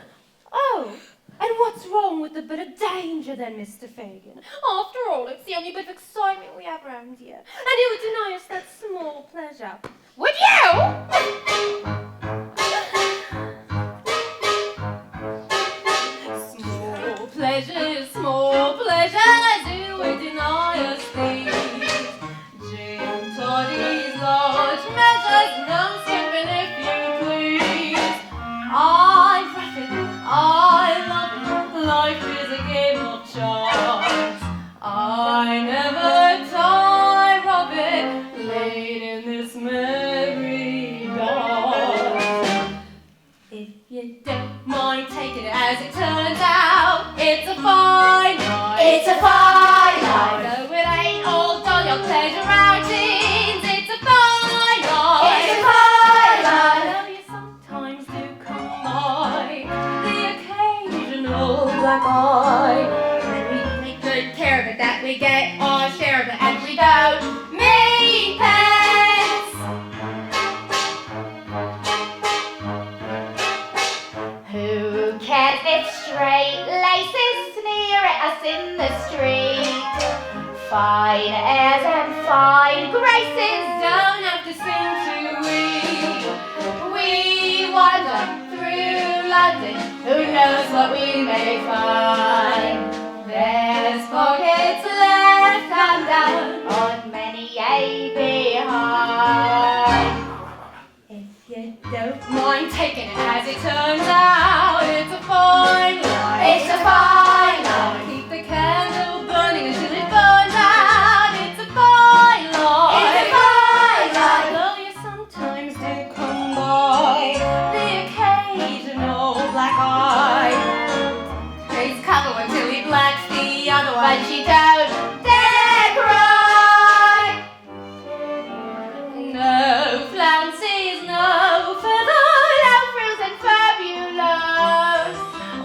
Oh, and what's wrong with a bit of danger then, Mr. Fagin? After all, it's the only bit of excitement we have around here. And you would deny us that small pleasure. Would you? Small pleasures, who would deny us these? Gin toddies, large measures, no skipping if you please. I'm rapid, I love it, life is a game of chance. I never tire of it, late in this merry dance. If you don't mind taking it as it turns out, it's a fine night. It's a fine night. Though it ain't all done your pleasure outings, it's a fine night. It's a fine night. Though you sometimes do come by the occasional black eye. And we take good care of it, that we get our share of it, and we don't mean pence. Who cares if straight laces sneer at us in the street? Fine airs and fine graces don't have to sing to we wander through London, who knows what we may find? There's pockets left undone on many a behind. If you don't mind taking it as it turns out, it's a fine life. It's a fine life. Keep the candle burning until it burns out. It's a fine life. It's a fine life. Though you sometimes do come by the occasional black eye. Please cover until he blacks the other one. She don't dare cry. No flounces, no feather, no frills and fabulous.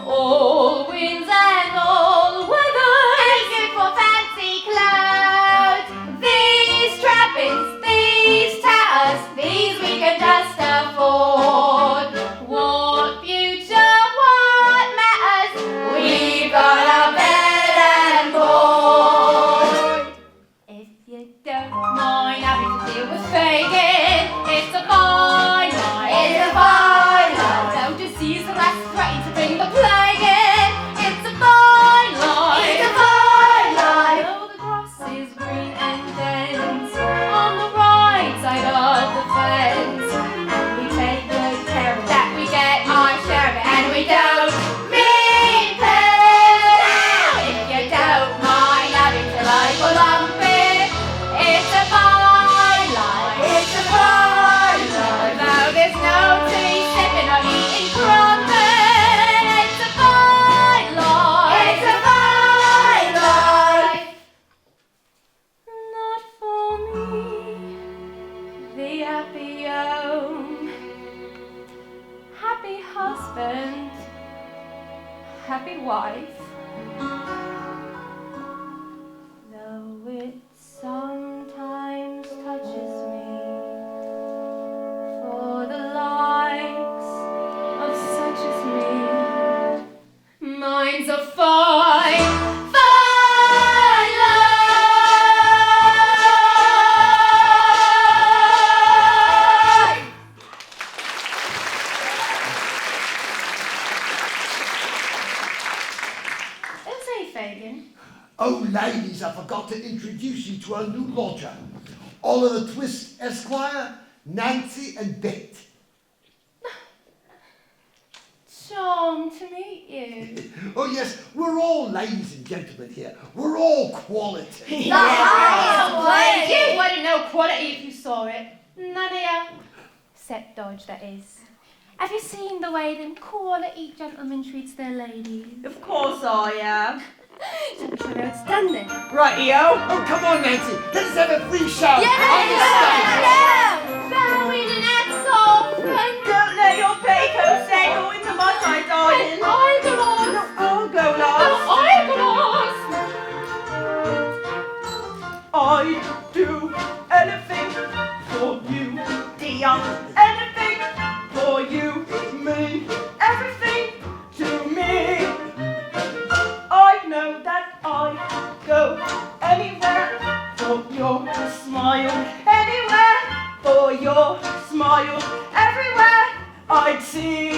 All winds and all weather ain't good for fancy clothes. These trappings, these tatters, these we can just afford. What future, what matters? We've got a bed and board. If you don't mind having to deal with Fagin, it's a fine night. It's a fine night. Though disease has threatened to bring the plague in, it's a fine night. It's a fine night. Though the grass is green and dense on the right side of the fence, and we take good care of that, we get our share of it, and we don't mean pence. Now, if you don't mind having to like a lumpy, it's a fine life. It's a fine life. Though there's no tea sipping or eating crumpet, it's a fine life. It's a fine life. Not for me, the happy home, happy husband, happy wife. Though it sometimes touches me, to introduce you to our new lodger, Oliver Twist, Esquire, Nancy and Bet. Charmed to meet you. Oh yes, we're all ladies and gentlemen here. We're all quality. You wouldn't know quality if you saw it. None of you. Except Dodge, that is. Have you seen the way them quality gentlemen treats their ladies? Of course I have. Outstanding. Rightio. Oh, come on, Nancy. Let's have a free shout. Bowing and hats off. Don't let your Baco go into my side, darling. Eyeglass. I'll go last. I'd do anything for you, dear. Anything for you, me. Everything to me. I know that I'd go anywhere for your smile. Anywhere for your smile. Everywhere I'd see.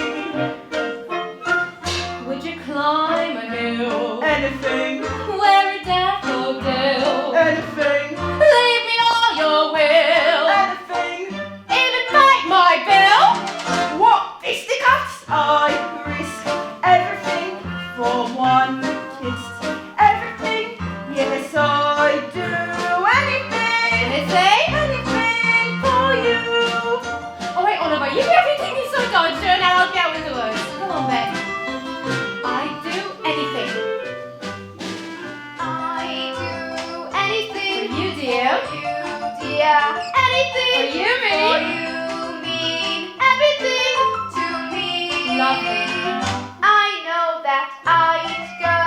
Would you climb a hill? Anything. Wear a daffodil? Anything. Leave me all your will? Anything. Even bite my bill? What? Fisticuffs? I risk everything for one kiss. Everything. Yes, I do. Anything? Anything for you. Oh wait, Oliver, you do everything you so dodgy, and I'll get with the words. Come on, Bet. I do anything. I do anything For you, dear. for you, dear. Anything For you, for me. you mean everything to me. Lovely. I know that I'd go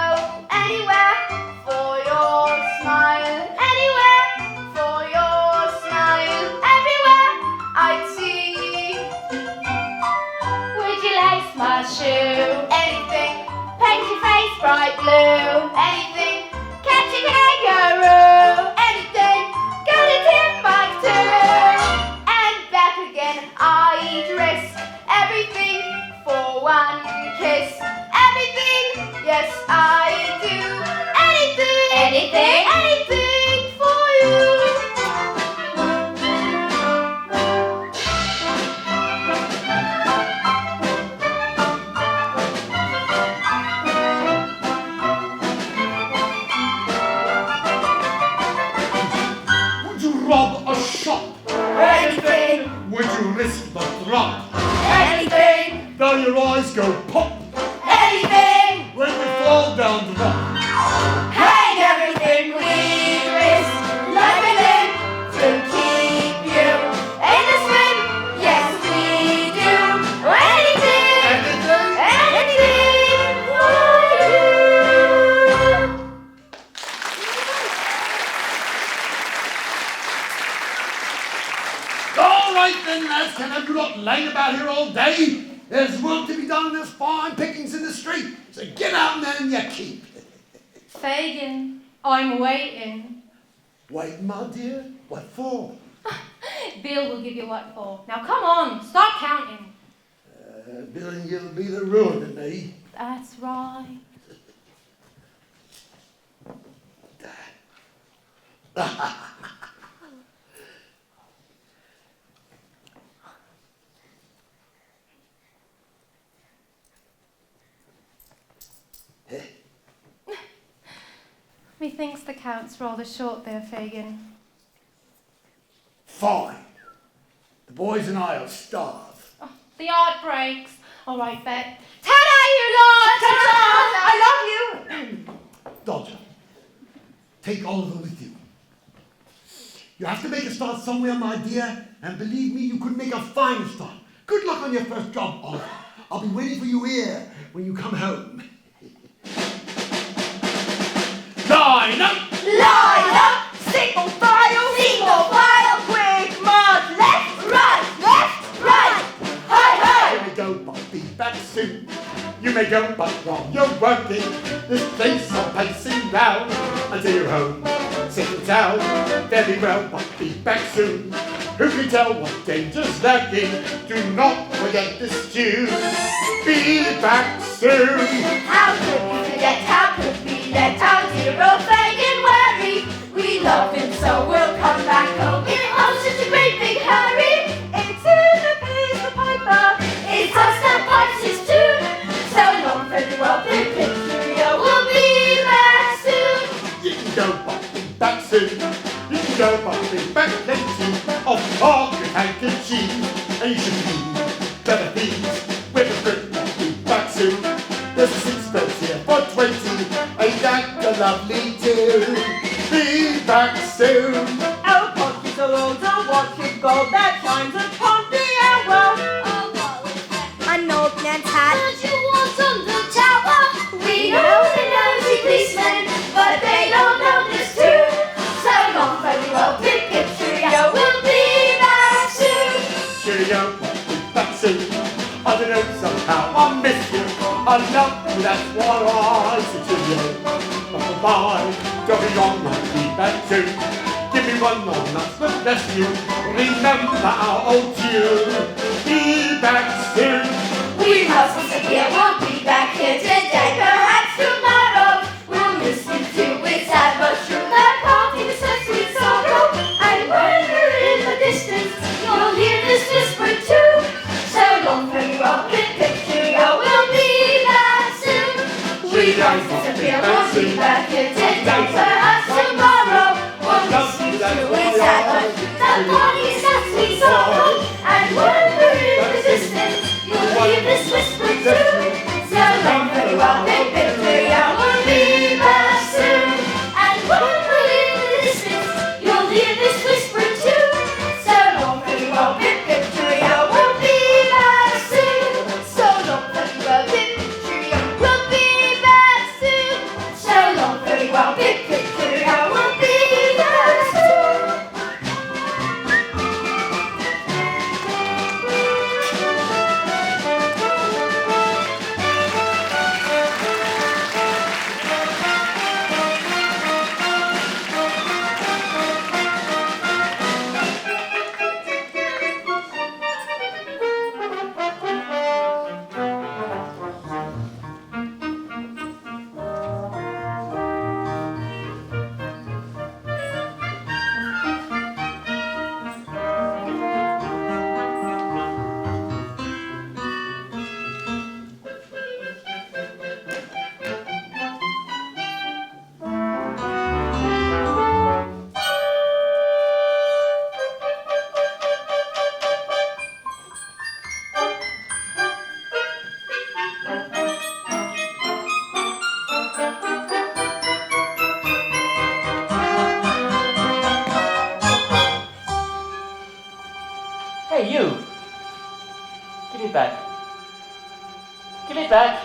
anywhere for your smile. Anywhere for your smile. Everywhere I'd see. Would you lace my shoe? Anything. Paint your face bright blue. Anything. Catch a kangaroo. Anything. Go to Timbuktu. And back again. I'd risk everything for one kiss. Everything. Yes, I do. Anything. Anything? Anything for you. Would you rob a shop? Anything. Would you risk the drop? Anything. Though your eyes go pop Anything. when you fall down the rock? Hang everything we risk. Living to keep you in the swim. Yes, we do. Anything. Anything for you. All right then, lads, can I do not laying about here all day? There's work to be done and there's fine pickings in the street. So get out and earn your keep. Fagin, I'm waiting. Wait, my dear, what for? Bill will give you what for. Now come on, start counting. Bill and you'll be the ruin of me. That's right. Methinks the count's rather short there, Fagin. Fine. The boys and I'll starve. Oh, the art breaks. All right, Bet. Ta-da, you lot! Ta-da! I love you. Dodger, take Oliver with you. You have to make a start somewhere, my dear, and believe me, you could make a fine start. Good luck on your first job, Oliver. I'll be waiting for you here when you come home. Line up! Line up. Single file. Quick march. Left, right. Hi. You may go, but be back soon. You may go, but while you're working, this place I'm pacing round until you're home. Settle down, very well, but be back soon. Who can tell what danger's lurking? Do not forget the stew. Be back soon. How could we forget? How could we let our dear old Fagin worry? We love him, so we'll come back home. Oh, such a great big hurry. It's in the piece of piper. It's us that pipes his tune. So long, farewell, Pip Pip, cheerio. We'll be back soon. You can go back soon. You can go back plenty of chocolate handkerchief. And you should be better thieves with a grip. Be back soon. There's a sixpence here for 20. Ain't that a lovely tune? Be back soon. Our pockets are all the watch of gold that shines upon the hour. An old man's hat. Don't you want on the tower? We know the nosy policemen, but they don't know this too. So long, farewell, Pip Pip, cheerio. We'll be back soon. Cheerio, be back soon. I don't know, somehow I miss you. I love you, that's what I say to you. But bye, don't be long, I'll be back soon. Give me one more night, but bless you. Remember our old tune. Be back soon. We must disappear, we'll be back here today. Perhaps tomorrow we'll miss you too. It's sad but true, that party is such sweet sorrow. And when you're in the distance, you'll hear this whisper too. So long, farewell, Pip Pip, cheerio. We'll be back soon. We must disappear, we'll be back here today. Perhaps tomorrow we'll miss you too. It's sad but true, that party is such sweet sorrow. And when we're in the distance, you'll hear this whisper too. So long, farewell, Pip Pip, cheerio. We'll be back soon. And when we're in the distance, you'll hear this whisper too. So long, farewell, Pip Pip, cheerio. We'll be back soon. So long, farewell, Pip Pip, cheerio. We'll be back soon. So long, farewell, Pip Pip, cheerio. We'll be back soon. Hey, you! Give it back. Give it back.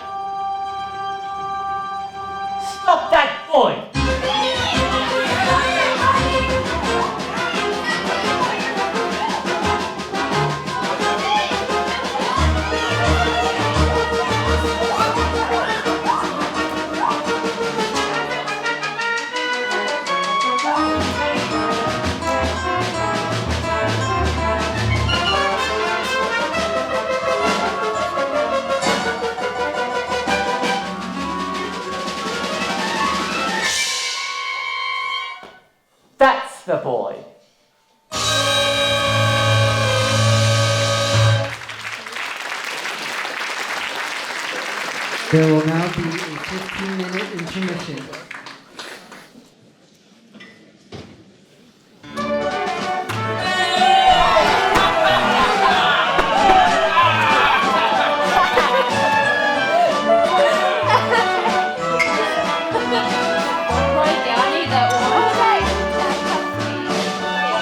Stop that boy! That's the boy. There will now be a 15-minute intermission.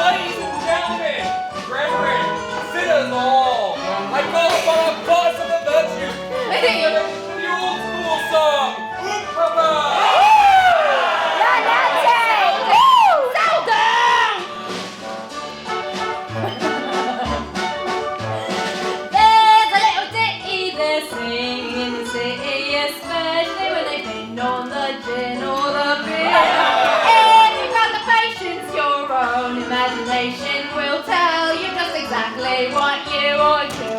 Ladies and gentlemen, brethren, sinners all, I call upon our goddess of the virtues to sing the old school song, Oom Papa! There's a little ditty they sing in the city, especially when they bend on the gin or the beer. If you've got the patience, your own imagination will tell you just exactly what you are doing.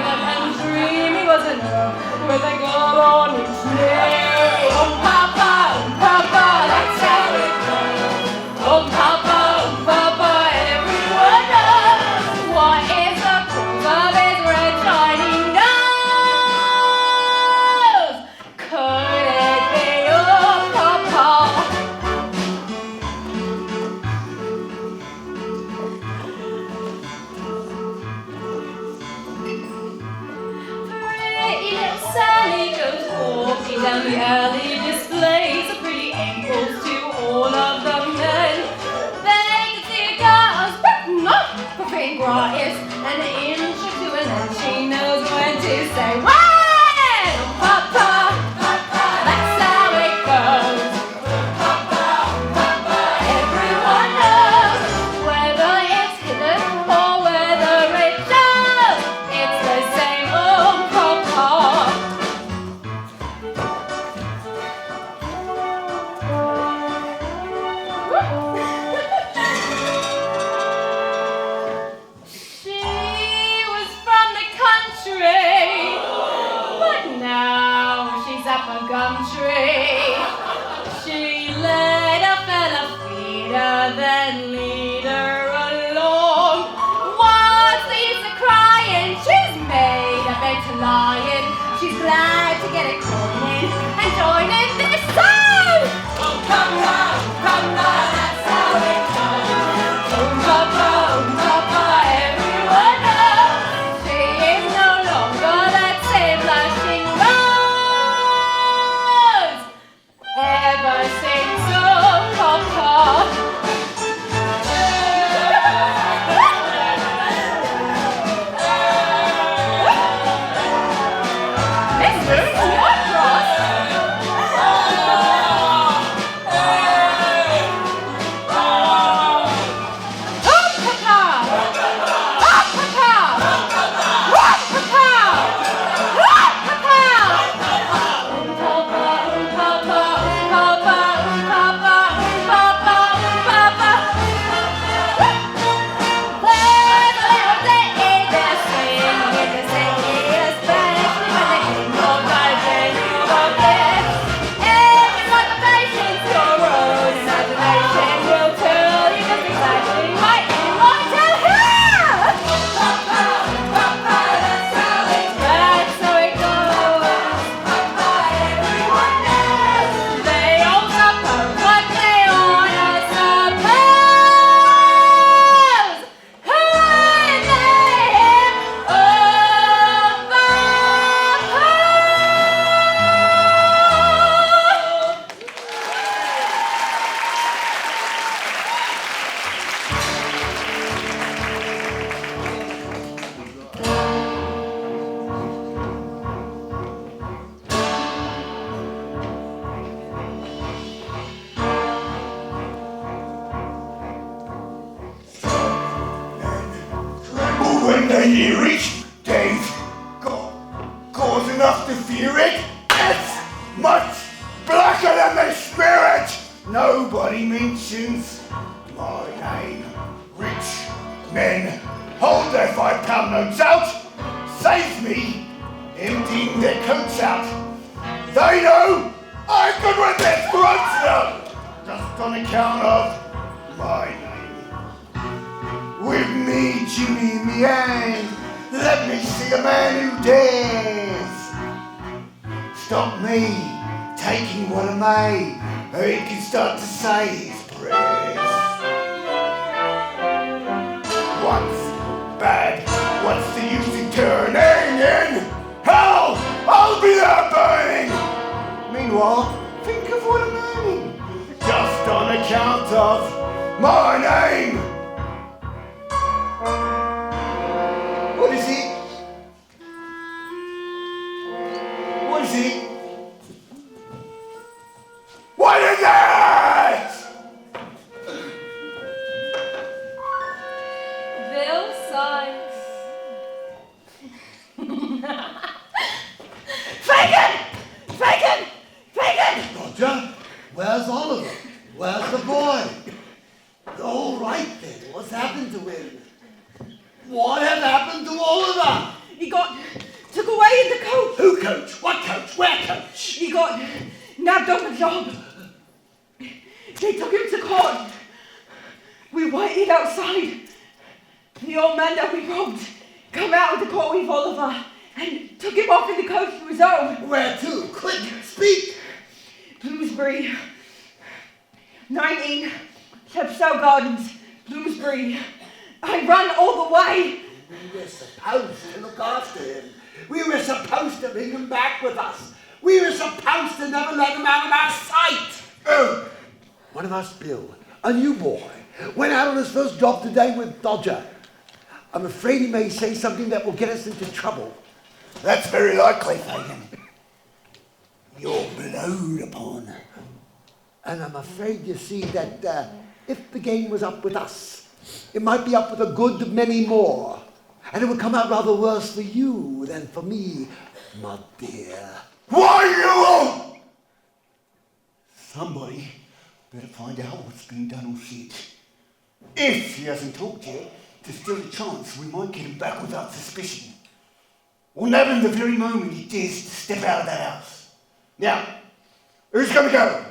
silent and dreamy was an earth with a glow on each knee. Oh Papa, that's how it goes. Oh Papa, everyone knows what is the cause of his red shining nose. Could it be your Papa? Pretty little Sally goes walking down the alley, displays a pretty ankles to all of the men. They can see a girl's but not for being gratis. An inch or two and then she knows when to say when. Papa, that's how it goes. Papa, everyone knows whether it's hidden or whether it shows. It's the same old Papa. She was from the country, but now she's up a gum tree. She let a fella feed her, then lead her along. What's the use of crying? She's made a bed to lie in. She's glad to get a coin in and join in this song. Oh, Papa, that's how it goes. Oh, Papa, everyone knows she is no longer that same blushing rose. Ever since oh, Papa. Miss Moon, what cross? When they hear it, they've got cause enough to fear it. It's much blacker than the spirit. Nobody mentions my name. Rich men hold their £5 notes out, save me emptying their coats out. They know I could rip their throats out just on account of my name. With me, Jimmy, in the hand, let me see a man who dares. Stop me taking what I may, or he can start to say his prayers. Once bad, what's the use in turning in? Hell, I'll be there burning. Meanwhile, think of what I'm earning, just on account of my name. What is he? What is he? What is it? Bill Sykes. Fagin! Roger, where's Oliver? Where's the boy? All right then, what's happened to him? What had happened to Oliver? He got away in the coach. Who coach? What coach? Where coach? He got nabbed on the job. They took him to court. We waited outside. The old man that we robbed come out of the court with Oliver and took him off in the coach to his own. Where to? Quick, speak! Bloomsbury. 19 Chepstow Gardens, Bloomsbury. I ran all the way. We were supposed to look after him. We were supposed to bring him back with us. We were supposed to never let him out of our sight. Oh, one of us, Bill, a new boy, went out on his first job today with Dodger. I'm afraid he may say something that will get us into trouble. That's very likely, Fagin. You're blowed upon. And I'm afraid, you see, that if the game was up with us, it might be up with a good many more. And it would come out rather worse for you than for me, my dear. Why you all? Somebody better find out what's been done or said. If he hasn't talked yet, there's still a chance we might get him back without suspicion. Or nab him the very moment he dares to step out of that house. Now, who's going to go?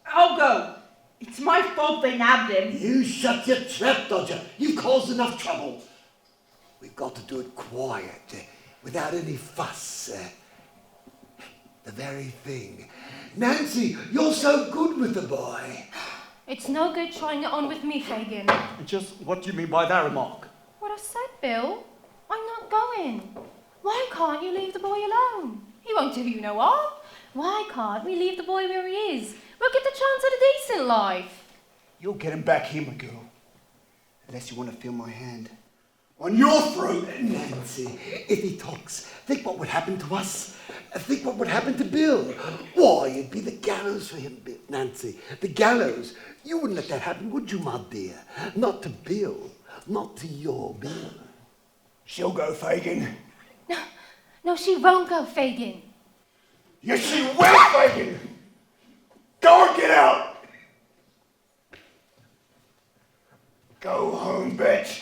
I'll go. It's my fault they nabbed him. You shut your trap, Dodger. You've caused enough trouble. We've got to do it quiet, without any fuss. The very thing. Nancy, you're so good with the boy. It's no good trying it on with me, Fagin. Just what do you mean by that remark? What I said, Bill. I'm not going. Why can't you leave the boy alone? He won't do you no harm. Why can't we leave the boy where he is? We'll get the chance at a decent life. You'll get him back here, my girl. Unless you want to feel my hand on your throat. Nancy, if he talks, think what would happen to us. Think what would happen to Bill. Why, it'd be the gallows for him, Nancy. The gallows. You wouldn't let that happen, would you, my dear? Not to Bill. Not to your Bill. She'll go, Fagin. No, she won't go, Fagin. Yes, she will, Fagin. Go and get out. Go home, bitch.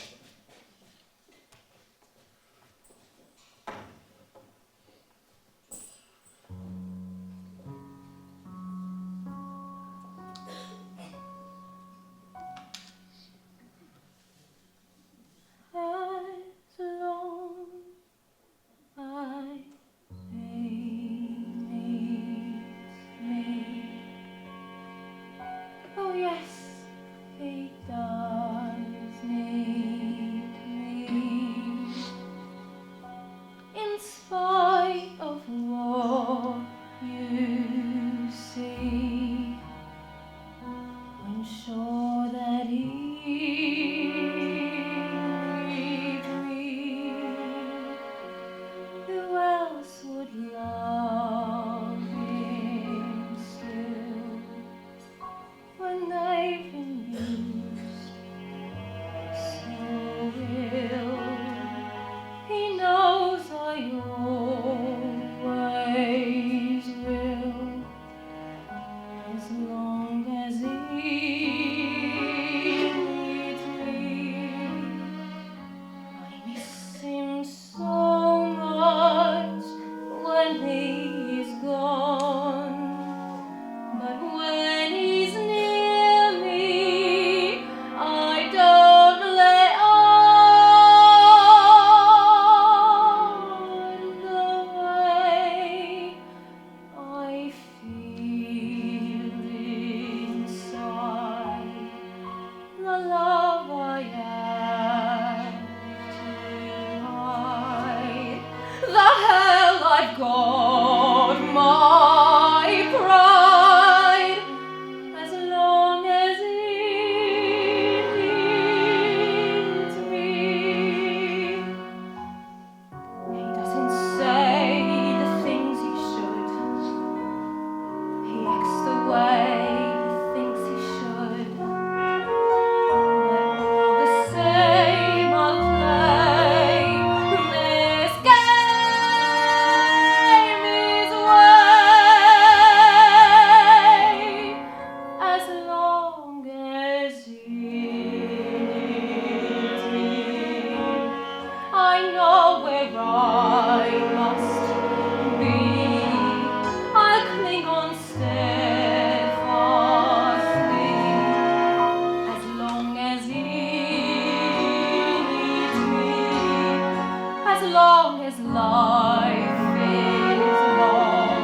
long as life is long.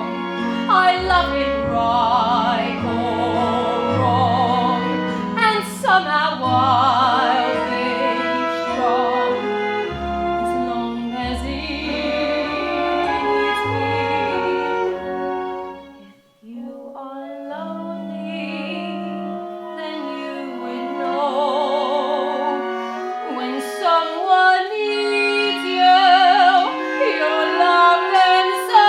I love him right or wrong, and somehow I'll be strong as long as it's me. If you are lonely, then you would know when someone needs you, you're loved and so.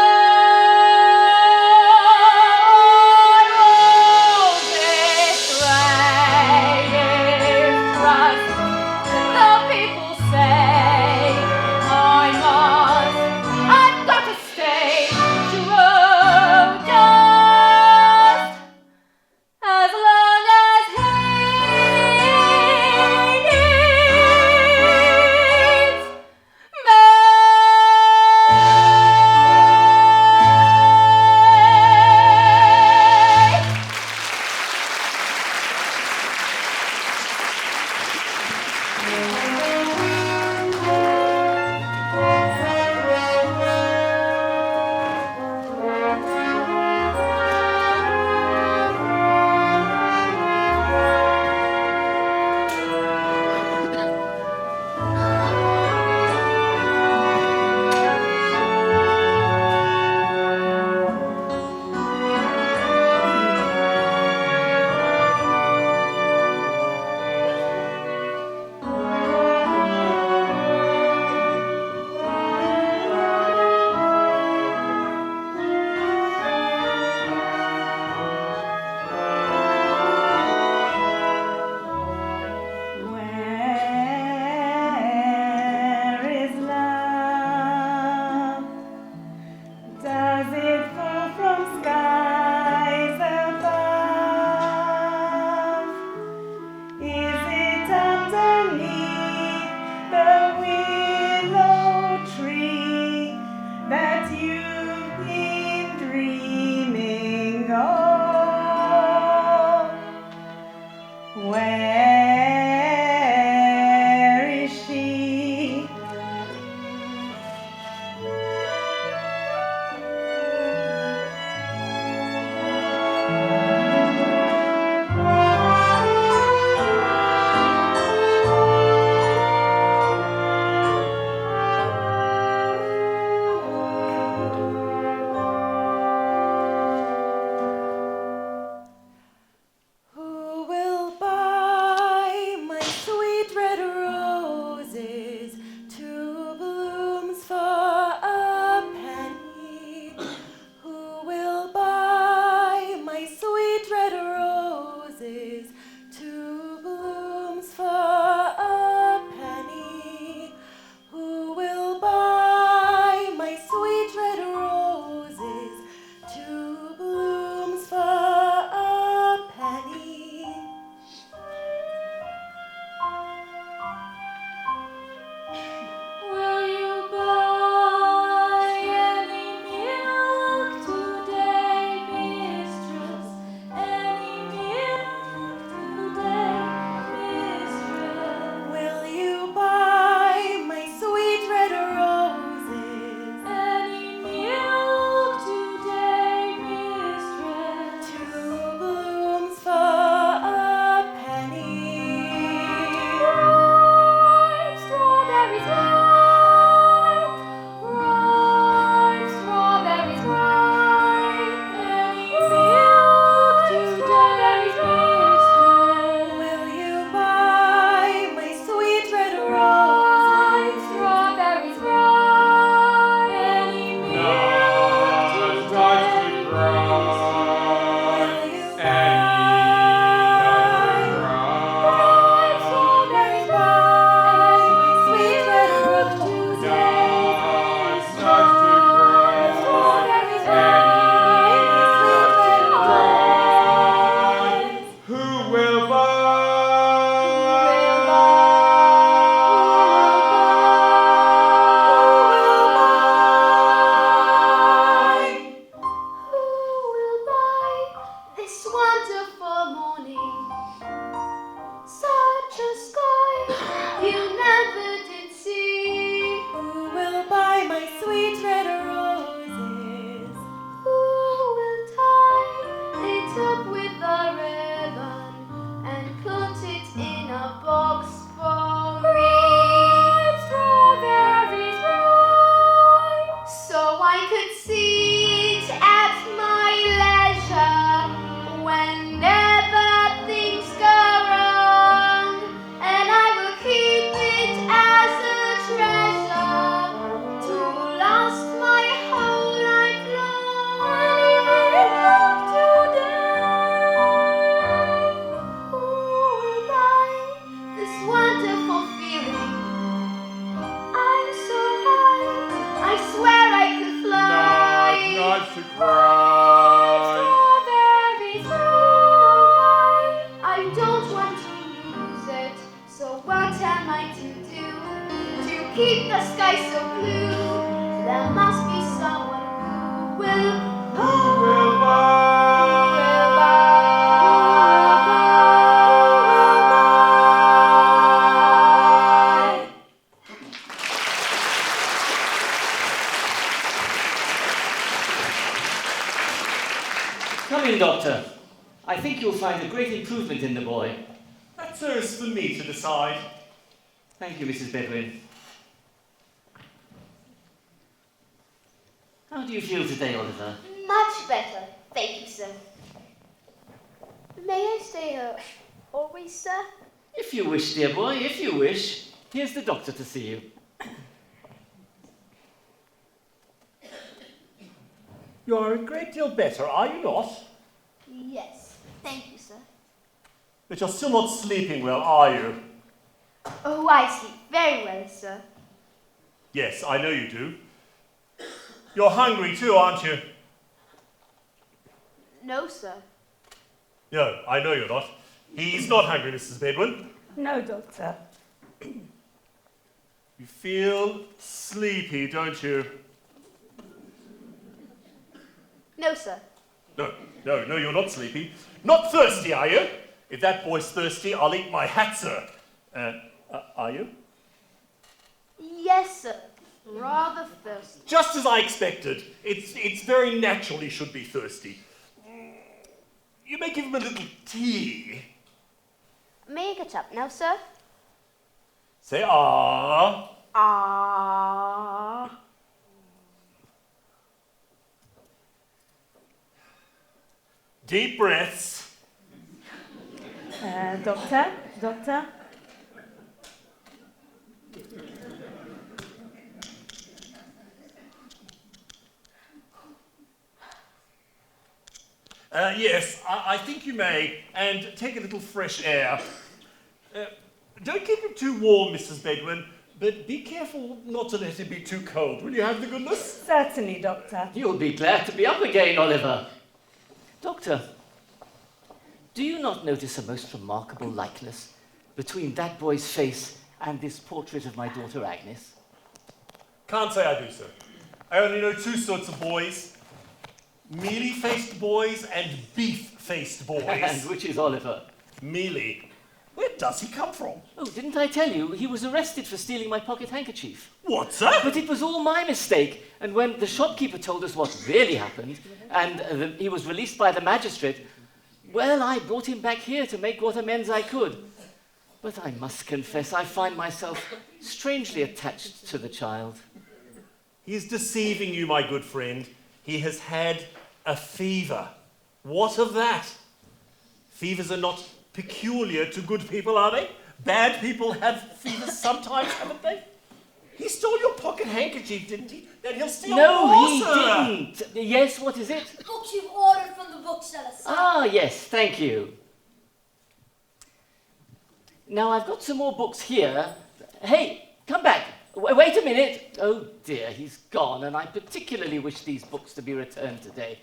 to grind. Strawberries fly. I don't want to lose it, so what am I to do? To keep the sky so blue, there must be someone who will Come in, Doctor. I think you'll find a great improvement in the boy. That's hers for me to decide. Thank you, Mrs. Bedwin. How do you feel today, Oliver? Much better, thank you, sir. May I stay here always, sir? If you wish, dear boy, if you wish. Here's the doctor to see you. You are a great deal better, are you not? Yes, thank you, sir. But you're still not sleeping well, are you? Oh, I sleep very well, sir. Yes, I know you do. You're hungry too, aren't you? No, sir. No, I know you're not. He's not hungry, Mrs. Bedwin. No, Doctor. You feel sleepy, don't you? No, sir. No, you're not sleepy. Not thirsty, are you? If that boy's thirsty, I'll eat my hat, sir. Are you? Yes, sir. Rather thirsty. Just as I expected. It's very natural he should be thirsty. You may give him a little tea. May I get up now, sir? Say ah. Ah. Deep breaths. Doctor? Yes, I think you may, and take a little fresh air. Don't keep him too warm, Mrs. Bedwin, but be careful not to let him be too cold. Will you have the goodness? Certainly, Doctor. You'll be glad to be up again, Oliver. Doctor, do you not notice a most remarkable likeness between that boy's face and this portrait of my daughter Agnes? Can't say I do, sir. I only know two sorts of boys. Mealy-faced boys and beef-faced boys. And which is Oliver? Mealy. Where does he come from? Oh, didn't I tell you? He was arrested for stealing my pocket handkerchief. What, sir? But it was all my mistake. And when the shopkeeper told us what really happened, and he was released by the magistrate, well, I brought him back here to make what amends I could. But I must confess, I find myself strangely attached to the child. He is deceiving you, my good friend. He has had a fever. What of that? Fevers are not peculiar to good people, are they? Bad people have fevers sometimes, haven't they? He stole your pocket handkerchief, didn't he? Then he'll steal more, No, he sir. didn't. Yes, what is it? The books you've ordered from the bookseller, sir. Ah, yes, thank you. Now, I've got some more books here. Hey, come back. Wait a minute. Oh, dear, he's gone, and I particularly wish these books to be returned today.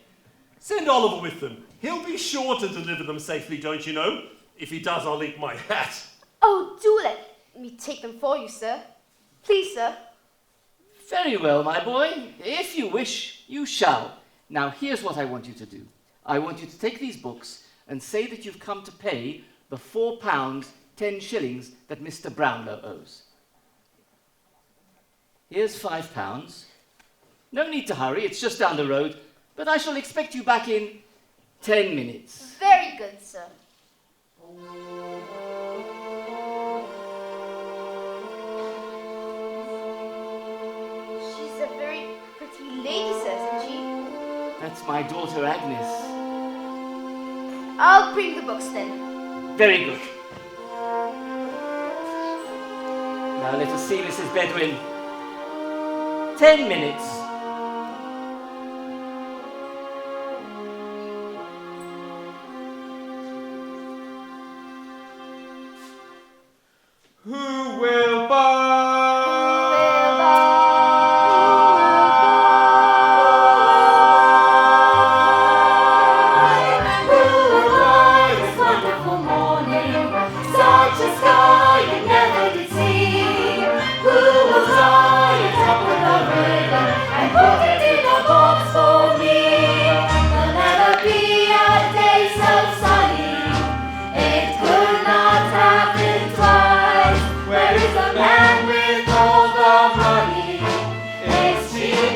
Send Oliver with them. He'll be sure to deliver them safely, don't you know? If he does, I'll eat my hat. Oh, do let me take them for you, sir. Please, sir. Very well, my boy. If you wish, you shall. Now, here's what I want you to do. I want you to take these books and say that you've come to pay the £4, 10 shillings that Mr. Brownlow owes. Here's £5. No need to hurry, it's just down the road, but I shall expect you back in 10 minutes. Very good, sir. She's a very pretty lady, sir, isn't she? That's my daughter Agnes. I'll bring the books then. Very good. Now let us see Mrs. Bedwin. 10 minutes. Who will buy?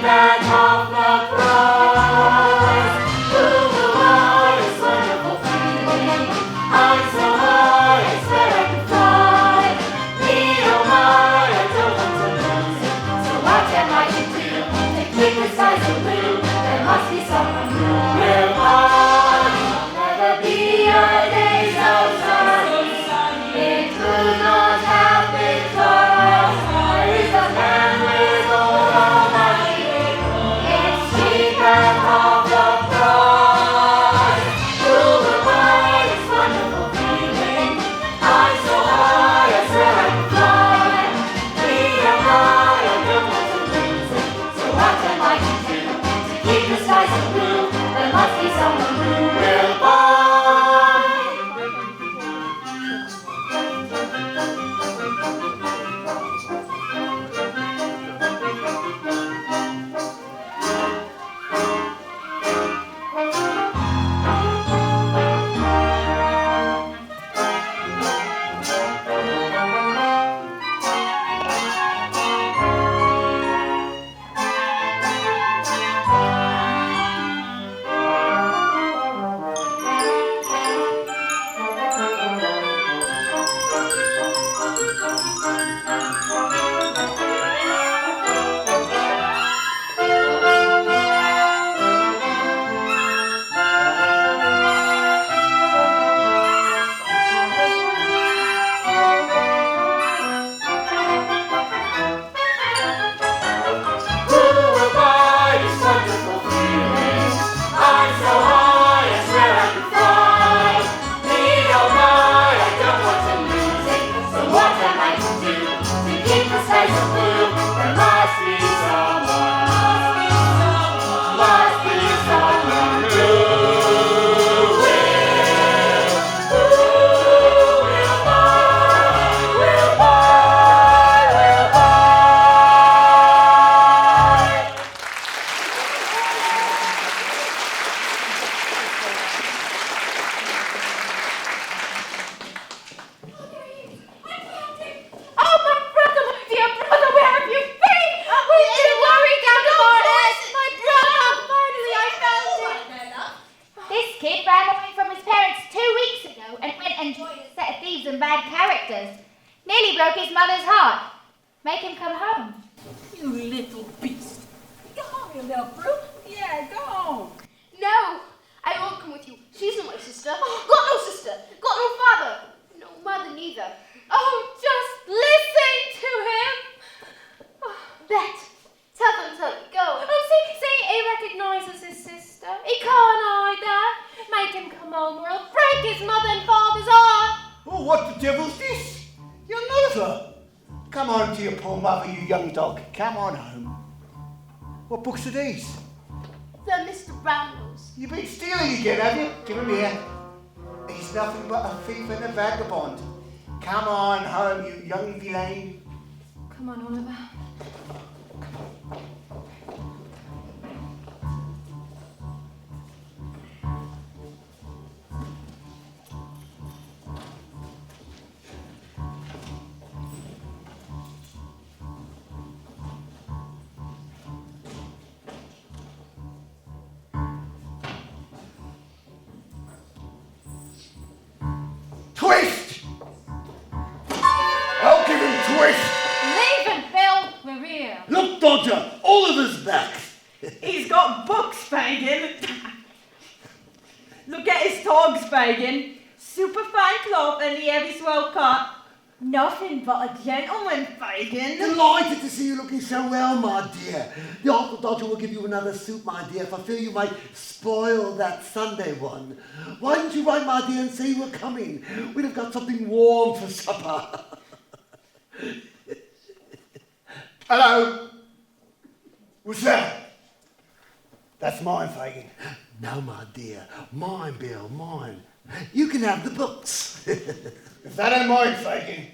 back half the price. Ooh, what a wonderful feeling. I'm so high, I swear I can fly. Me, oh my, I don't want to lose it. So what am I to do to keep the skies so blue? There must be someone who will on. Never be a day so sunny. It could not have been cause there is a man with all almighty. It's cheap and half the price. Ooh, what a wonderful feeling. I'm so high, I swear I can fly. Me and I don't want to lose it. So what am I to do to keep the sky so blue? There must be someone who will buy. Come on home. What books are these? They're Mr. Brownell's. You've been stealing again, have you? Give him here. He's nothing but a thief and a vagabond. Come on home, you young villain. Come on, Oliver. Twist! I'll give him twist! Leave him, Bill. We're here. Look, Dodger, Oliver's back. He's got books, Fagin. Look at his togs, Fagin. Super fine cloth and the heavy swell cut. Nothing but a gentleman, Fagin. Delighted to see you looking so well, my dear. The Uncle Dodger will give you another suit, my dear, if I feel you might spoil that Sunday one. Why didn't you write, my dear, and say you were coming? We'd have got something warm for supper. Hello? What's that? That's mine, Fagin. No, my dear. Mine, Bill, mine. You can have the books. If that ain't mine, Fagin.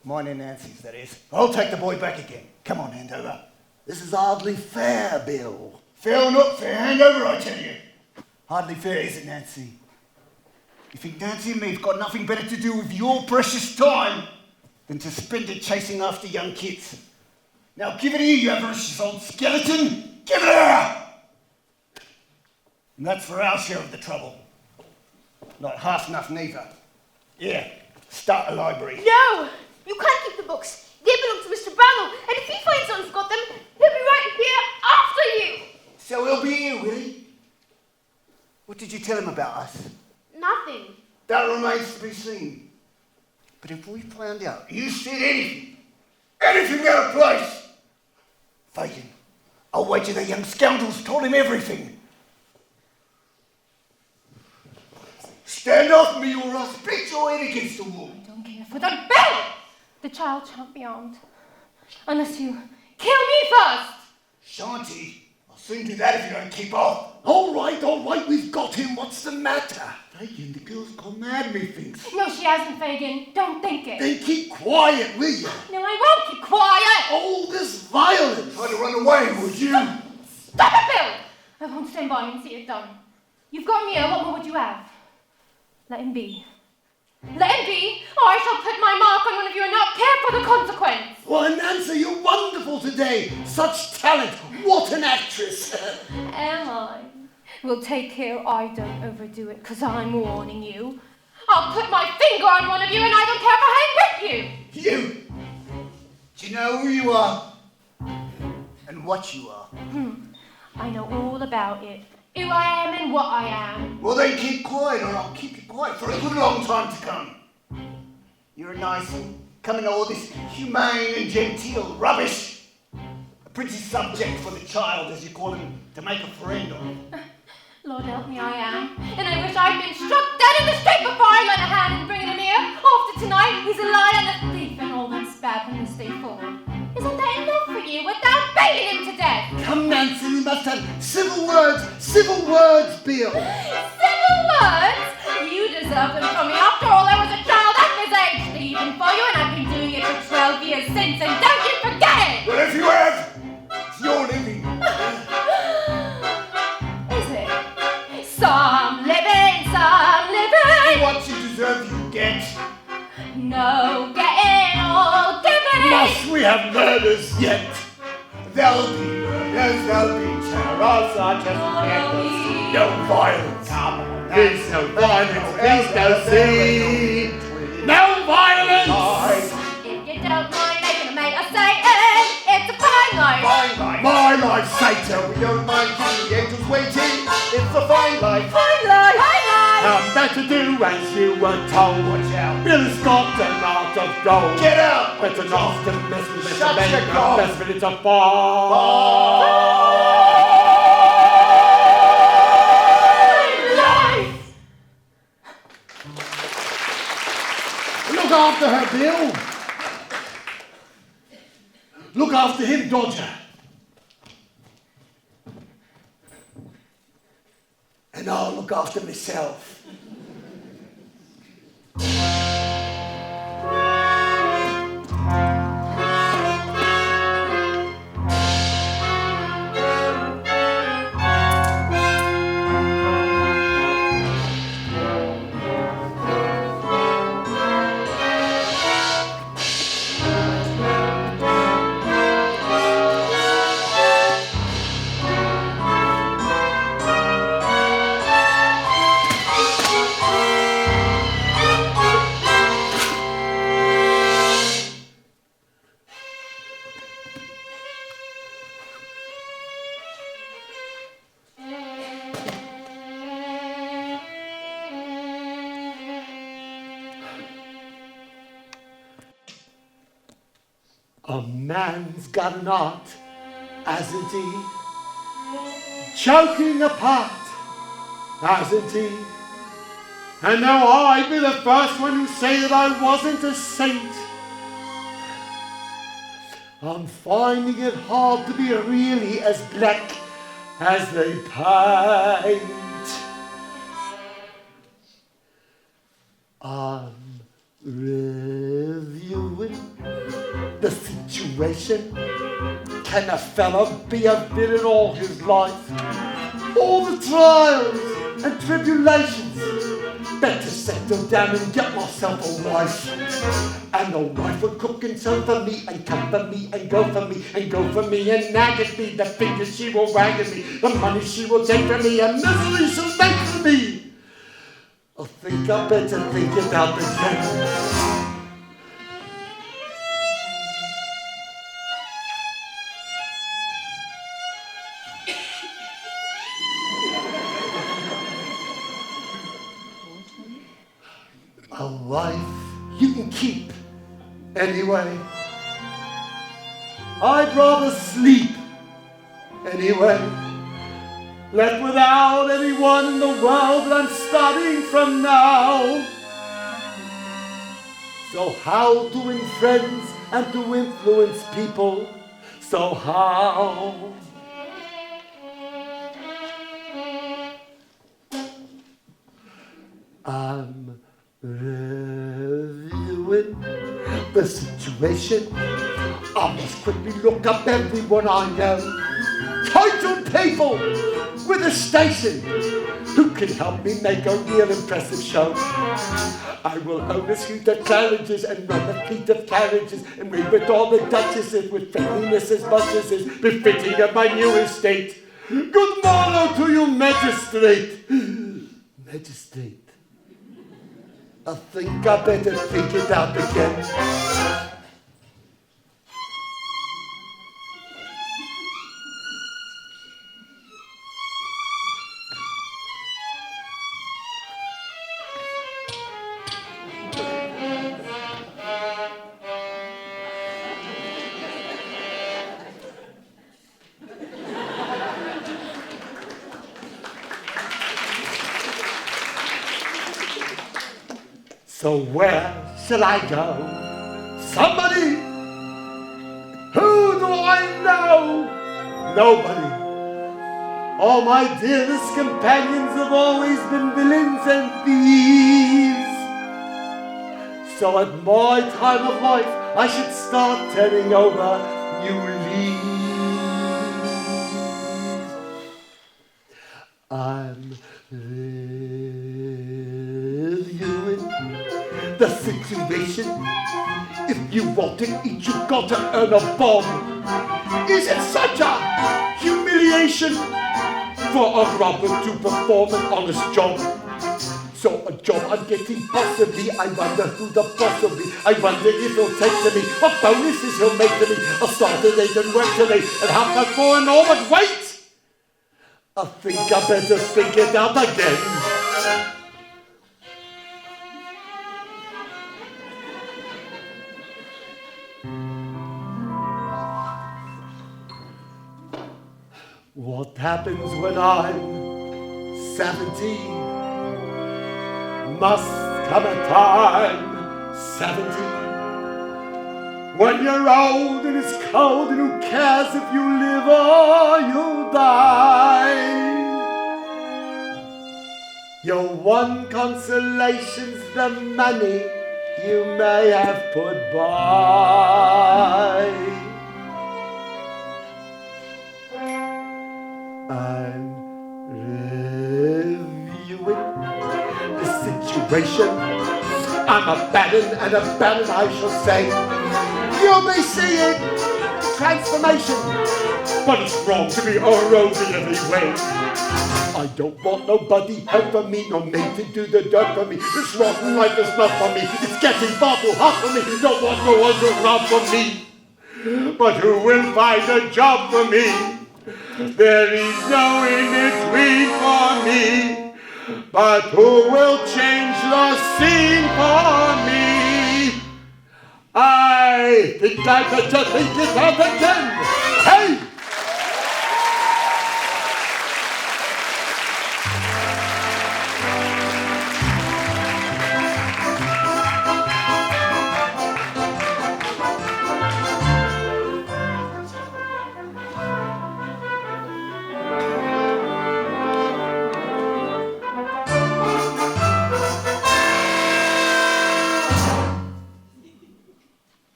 Mine and Nancy's, that is. I'll take the boy back again. Come on, hand over. This is hardly fair, Bill. Fair or not fair, hand over, I tell you. Hardly fair, is it, Nancy? You think Nancy and me've got nothing better to do with your precious time than to spend it chasing after young kids? Now give it here, you avaricious old skeleton. Give it her! And that's for our share of the trouble. Not half enough neither. Here, start a library. No! You can't keep the books. They belong to Mr. Brownell, and if he finds someone's got them, he'll be right here after you! So he'll be here, will he? What did you tell him about us? Nothing. That remains to be seen. But if we found out you said anything out of place, Fagin, I'll wager the young scoundrels told him everything. Stand off me or I'll split your head against the wall. I don't care for the bell! The child shan't be armed. Unless you kill me first! Shanty, I'll soon do that if you don't keep off. All right, we've got him. What's the matter? Fagin, the girl's gone mad, methinks. No, she hasn't, Fagin. Don't think it. Then keep quiet, will you? No, I won't keep quiet! All this violence! Try to run away, would you? Stop it, Bill! I won't stand by and see it done. You've got me here, what more would you have? Let him be. Let him be, or I shall put my mark on one of you and not care for the consequence. Why, Nancy, you're wonderful today. Such talent. What an actress. Am I? We'll take care I don't overdo it, because I'm warning you. I'll put my finger on one of you and I don't care if I hang with you. You? Do you know who you are? And what you are? I know all about it. Who I am and what I am. Well, then keep quiet, or I'll keep you quiet for a good long time to come. You're a nice one, coming to all this humane and genteel rubbish. A pretty subject for the child, as you call him, to make a friend of. Lord help me, I am. And I wish I'd been struck dead in the street before I lent a hand in bringing him here. After tonight, he's a liar and a thief, and all that's bad from this day forward. Isn't that enough for you without baiting him to death? Come, Nancy, we must have civil words, Bill. Civil words? You deserve them from me. After all, there was a child at this age thieving for you, and I've been doing it for 12 years since, and don't you forget it! Well, if you have, it's your living. Is it? Some living. What you deserve, you get. No getting or giving. Must we have murders yet? There'll be murders, there'll be terror, such as endless. No violence. Come on, there's no violence, please no scene. No violence! If you don't mind making a mate of Satan, it's a fine life. My life, Satan. We don't mind keeping the angels waiting. It's a fine life. Fine life. Better do as you were told. Watch out. Bill's got an heart of gold. Get out. Better not to mess with Mr. Shut Baker. your gob. Best minute of fall. Look after her, Bill. Look after him, Dodger. And I'll look after myself. A man's got an art, hasn't he? Choking apart, hasn't he? And now I be the first one who say that I wasn't a saint. I'm finding it hard to be really as black as they paint. I'm reviewing the situation. Can a fella be a villain all his life? All the trials and tribulations better settle down and get myself a wife. And the wife will cook and sew for me and comfort me and go for me and go for me and nag at me. The fingers she will wag at me, the money she will take from me, and misery she'll make for me. I think I better think it out again. A wife you can keep anyway. I'd rather sleep anyway. Left without anyone in the world, but I'm starting from now. So how to win friends and to influence people? So how? I'm reviewing the situation. I must quickly look up everyone I know. Titled people with a station who can help me make a real impressive show. I will own a suite of carriages and run a fleet of carriages and read with all the duchesses with friendliness as much as is befitting of my new estate. Good morrow to you, magistrate. Magistrate. I think I better think it out again. So where shall I go? Somebody? Who do I know? Nobody. All my dearest companions have always been villains and thieves. So at my time of life, I should start turning over new leaves. I'm reviewing the situation. If you want to eat, you've got to earn a bomb. Is it such a humiliation for a robber to perform an honest job? So a job I'm getting possibly, I wonder who the boss will be. I wonder if he'll take to me, what bonuses he'll make to me. I'll start at 8 and work till 8 and half past 4 and all, but wait! I think I better think it out again. What happens when I'm 17? Must come a time, 17, when you're old and it's cold and who cares if you live or you die? Your one consolation's the money you may have put by. I'm reviewing the situation. I'm a baron and a baron I shall say. You'll be seeing transformation, but it's wrong to be a rover every way. I don't want nobody help for me, nor made to do the dirt for me. This rotten life is not for me. It's getting far too hot for me. Don't want no one to rob for me. But who will find a job for me? There is no in-between for me. But who will change the scene for me? I think I better think it out again. Hey!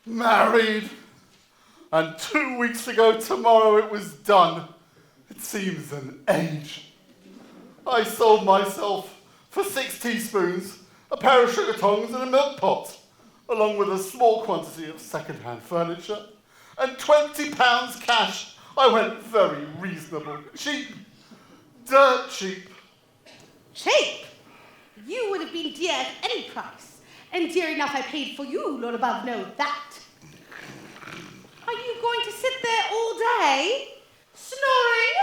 Married, and 2 weeks ago tomorrow it was done. It seems an age. I sold myself for 6 teaspoons, a pair of sugar tongs and a milk pot, along with a small quantity of second-hand furniture, and £20 cash. I went very reasonable. Cheap. Dirt cheap. Cheap? You would have been dear at any price, and dear enough I paid for you, Lord above know that. Are you going to sit there all day, snoring?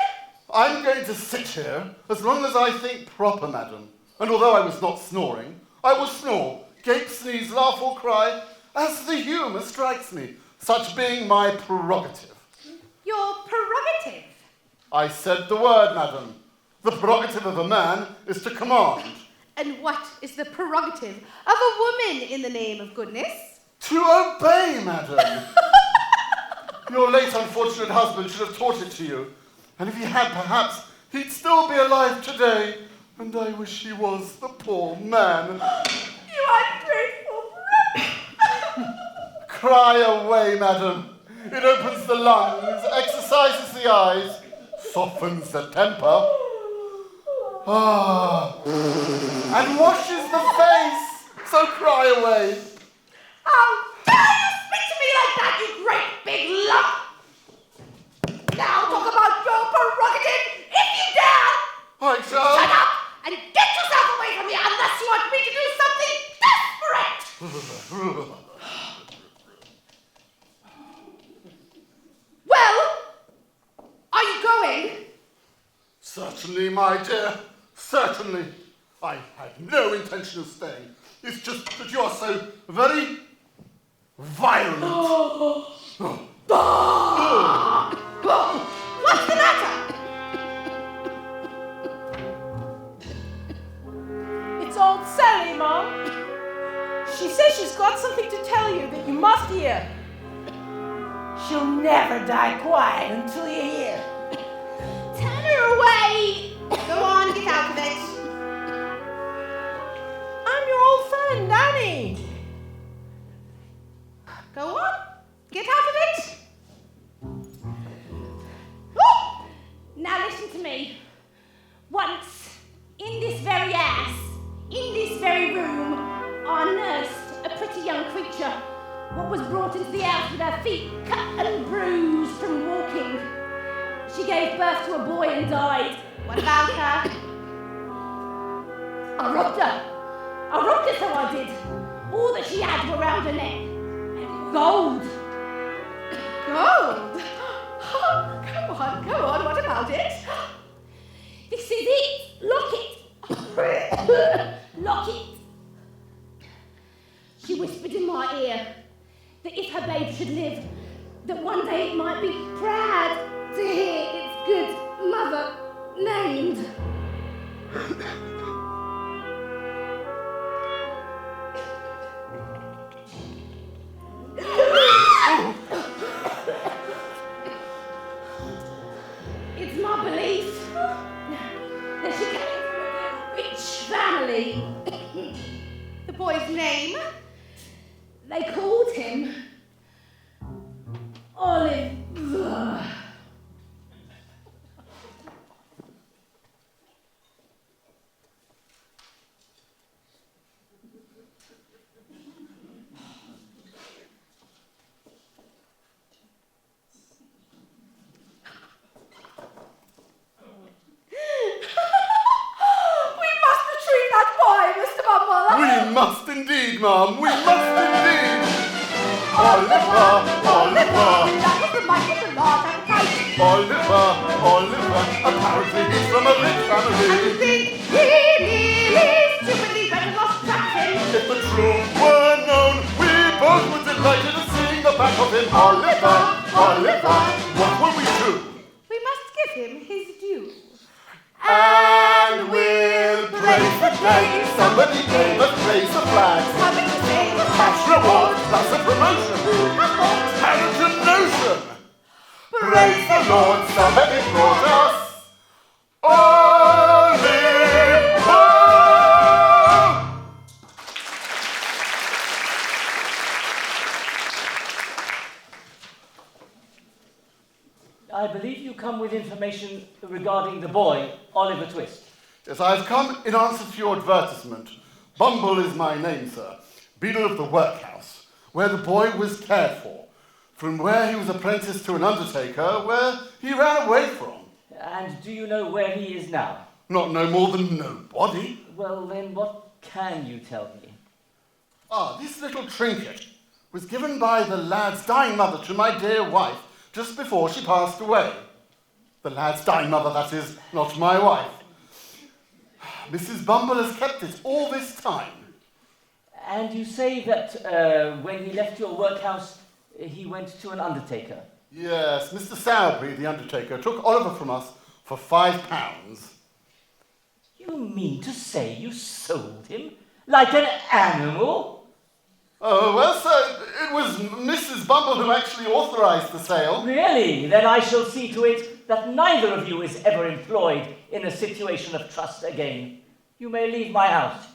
I'm going to sit here as long as I think proper, madam. And although I was not snoring, I will snore, gape, sneeze, laugh or cry, as the humour strikes me, such being my prerogative. Your prerogative? I said the word, madam. The prerogative of a man is to command. And what is the prerogative of a woman in the name of goodness? To obey, madam. Your late unfortunate husband should have taught it to you. And if he had, perhaps, he'd still be alive today. And I wish he was, the poor man. You ungrateful wretch! Cry away, madam. It opens the lungs, exercises the eyes, softens the temper. And washes the face. So cry away. How dare you speak to me like that, you great big lump! Now talk about your prerogative, if you dare! I shall. Shut up and get yourself away from me unless you want me to do something desperate! Well, are you going? Certainly, my dear. Certainly. I had no intention of staying. It's just that you are so very violent. What's the matter? It's old Sally, Mom. She says she's got something to tell you that you must hear. She'll never die quiet until you hear. Turn her away! Go on, get out of it. I'm your old friend, Nanny. Go on, get out of it. Woo! Now listen to me. Once, in this very ass, in this very room, I nursed a pretty young creature, what was brought into the house with her feet cut and bruised from walking. She gave birth to a boy and died. What about her? I robbed her. I robbed her, so I did. All that she had were around her neck. And gold. Gold? Come on, what about it? This is it. Lock it. Lock it. She whispered in my ear that if her babe should live, that one day it might be proud to hear its good mother named. It's my belief that she came from a rich family. The boy's name? They called him Oliver. We must indeed, ma'am. We must indeed. Oliver, Oliver. That was the mic of the large appetite. Oliver. Apparently he's from a rich family. And you think he nearly stupidly went and lost track of him? If the truth were known, we both were delighted at seeing the back of him. Oliver. What will we do? We must give him his due. And we'll praise the day somebody gave us, praise the flag. Something to say the Cash reward plus a promotion. Talent and notion. Praise the Lord, somebody brought us Oliver. I believe you come with information regarding the boy, Oliver Twist. Yes, I have come in answer to your advertisement. Bumble is my name, sir. Beadle of the workhouse, where the boy was cared for, from where he was apprenticed to an undertaker, where he ran away from. And do you know where he is now? Not no more than nobody. Well, then what can you tell me? Ah, this little trinket was given by the lad's dying mother to my dear wife just before she passed away. The lad's dying mother, that is, not my wife. Mrs. Bumble has kept it all this time. And you say that when he left your workhouse, he went to an undertaker? Yes, Mr. Sowerby, the undertaker, took Oliver from us for £5. You mean to say you sold him like an animal? Oh, well, sir, it was Mrs. Bumble who actually authorised the sale. Really? Then I shall see to it that neither of you is ever employed in a situation of trust again. You may leave my house.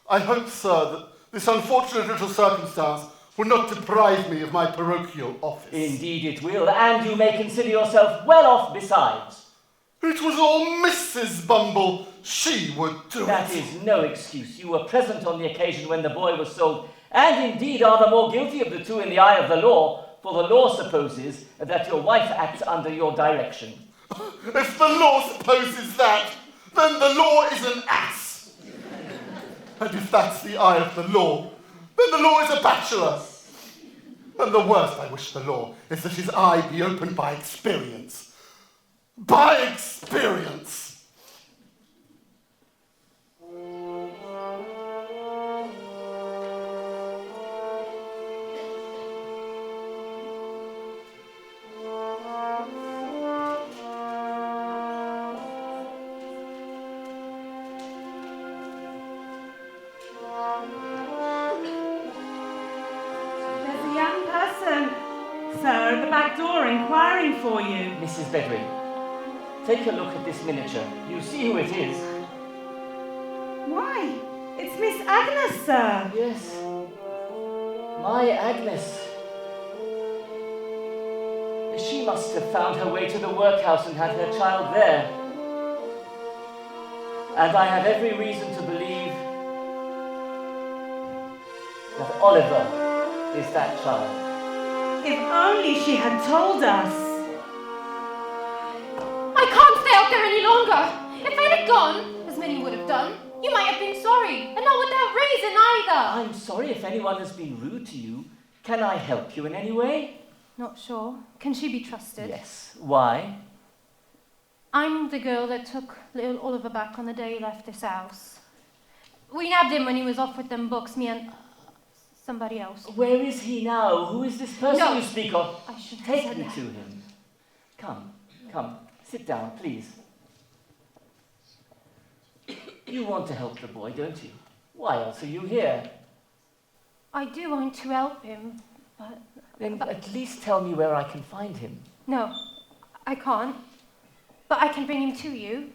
I hope, sir, that this unfortunate little circumstance will not deprive me of my parochial office. Indeed it will, and you may consider yourself well off besides. It was all Mrs. Bumble. She would do That it. is no excuse. You were present on the occasion when the boy was sold, and indeed are the more guilty of the two in the eye of the law, for the law supposes that your wife acts under your direction. If the law supposes that, then the law is an ass. And if that's the eye of the law, then the law is a bachelor. And the worst I wish the law is that his eye be opened by experience. By experience. Sir, at the back door inquiring for you. Mrs. Bedwin, take a look at this miniature. You see who it is? Why, it's Miss Agnes, sir. Yes, my Agnes. She must have found her way to the workhouse and had her child there. And I have every reason to believe that Oliver is that child. If only she had told us. I can't stay out there any longer. If I'd have gone, as many would have done, you might have been sorry, and not without reason either. I'm sorry if anyone has been rude to you. Can I help you in any way? Not sure. Can she be trusted? Yes. Why? I'm the girl that took little Oliver back on the day he left this house. We nabbed him when he was off with them books, me and somebody else. Where is he now? Who is this person you speak of? I should Take me to him. Come, sit down, please. You want to help the boy, don't you? Why else are you here? I do want to help him, but... Then at least tell me where I can find him. No, I can't. But I can bring him to you.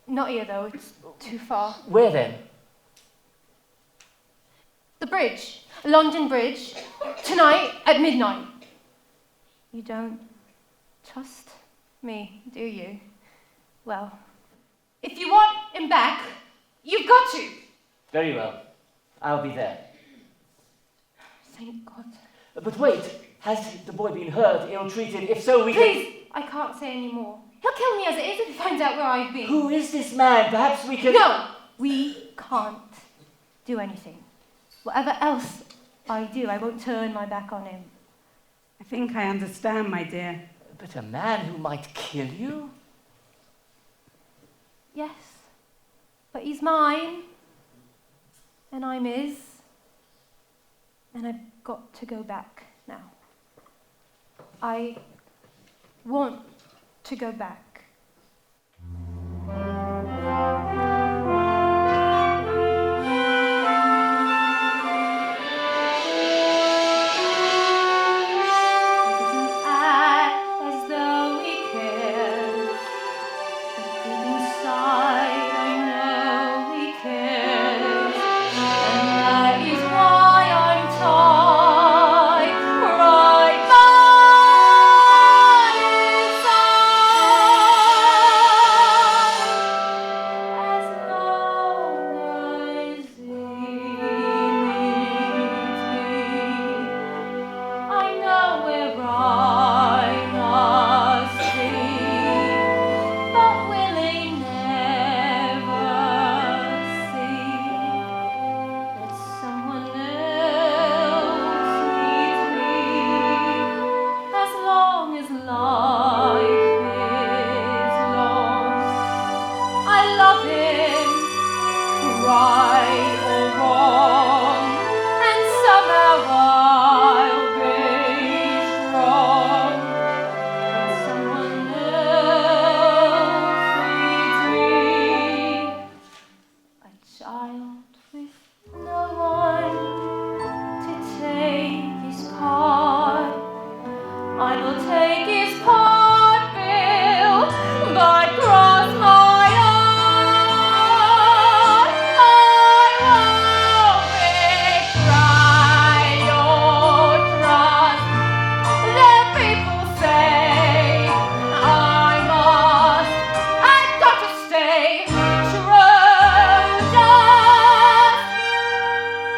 Not here, though. It's too far. Where then? The bridge. London Bridge. Tonight at midnight. You don't trust me, do you? Well, if you want him back, you've got to. Very well. I'll be there. Thank God. But wait, has the boy been hurt, ill-treated? If so, we Please, I can't say any more. He'll kill me as it is if he finds out where I've been. Who is this man? Perhaps we can... No, we can't do anything. Whatever else I do, I won't turn my back on him. I think I understand, my dear. But a man who might kill you? Yes, but he's mine, and I'm his, and I've got to go back now. I want to go back. Right by his side. will take his part, Bill, but cross my heart, I won't betray your trust. The people say I've got to stay true, just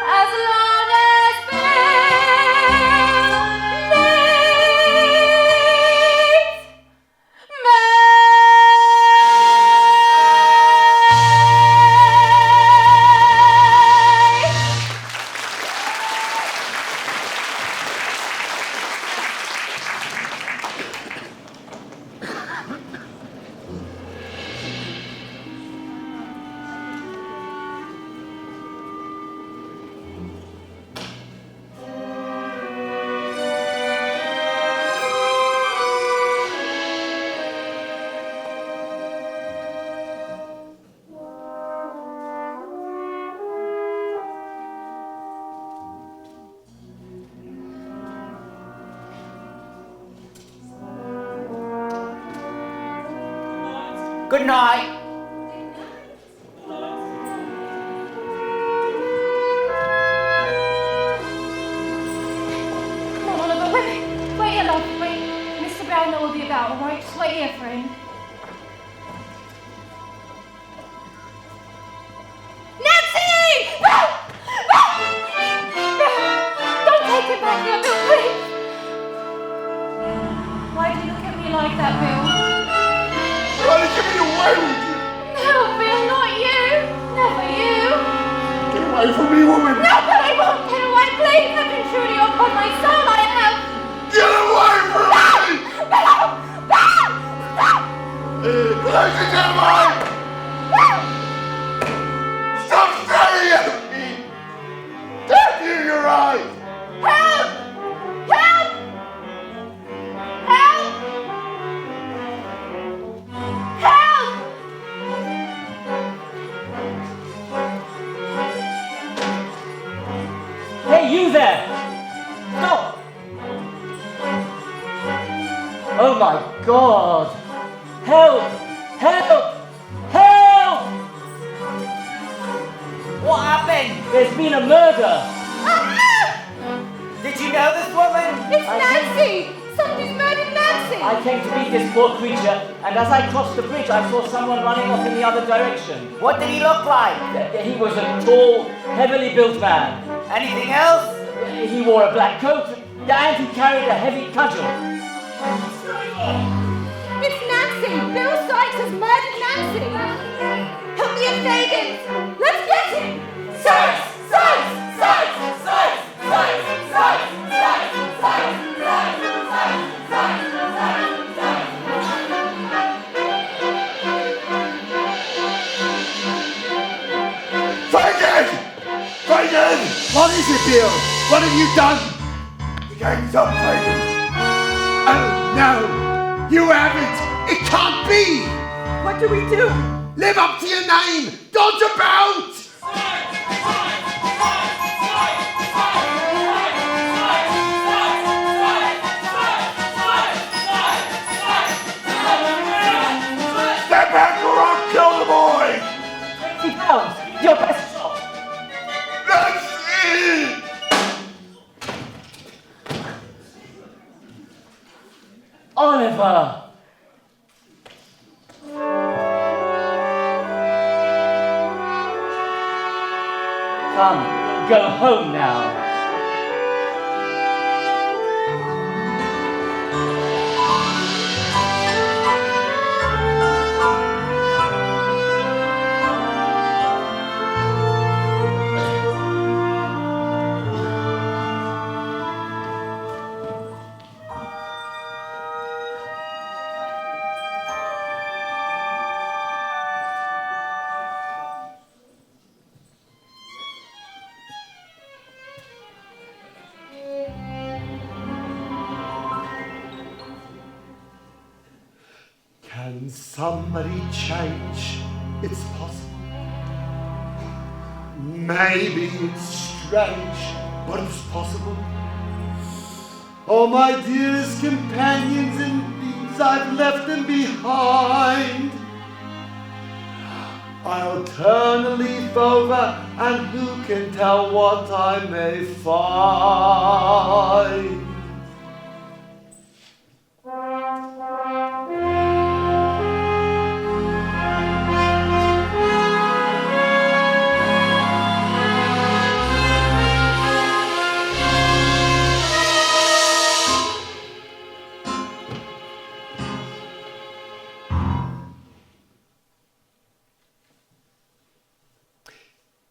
as long as Bill needs me. Good night. Come on, Oliver, wait here, love, wait. Mr. Brownlow will be about, all right? Just wait here for him. Nancy! Bill! Bill! Bill! Don't take it back here, Bill, please! Why do you look at me like that, Bill? Trying to give me away with you. No, Bill, not you. Never you. Get away from me, woman. No, but I won't get away, please. I've been truly upon my soul, I have. Get away from me! Bill! Bill! Stop! Close the door! Bill! Stop staring at me! Damn you, your eyes! Help! Help! Help! Help! Hey, you there! Stop! Oh my God! Help! Help! Help! What happened? There's been a murder! Did you know this woman? It's Nancy! Somebody's murdered Nancy! I came to meet this poor creature, and as I crossed the bridge, I saw someone running off in the other direction. What did he look like? He was a tall, heavily built man. Anything else? He wore a black coat, and he carried a heavy cudgel. It's Nancy! Bill Sykes has murdered Nancy! Help me and Fagin! Let's get him! Sykes! Sykes! Sykes! Sykes! Sykes! Sykes! Sykes! Sykes! Fagin! Fagin! What is it, Bill? What have you done? The game's up, Fagin. Oh, no. You haven't. It can't be. What do we do? Live up to your name. Dodge about. Step back or I'll kill the boy! 20 pounds! Your best shot! That's it! Oliver! Come, go home now. Can somebody change? It's possible. Maybe it's strange, but it's possible. Oh, my dearest companions and things I've left them behind. I'll turn a leaf over, and who can tell what I may find?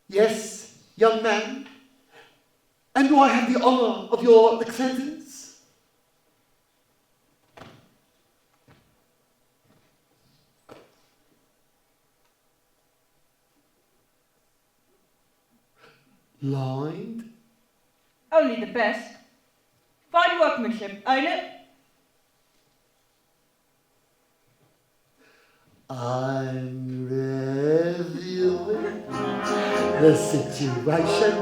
Yes, young man. And do I have the honor of your acquaintance? Blind? Only the best. Fine workmanship, ain't it? I'm reviewing the situation.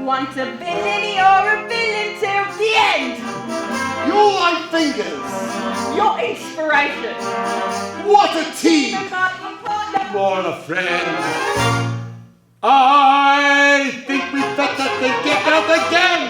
Want a villain, you're a villain till the end. Your light fingers. Your inspiration. What a team. More a friend. I think we better think it out again.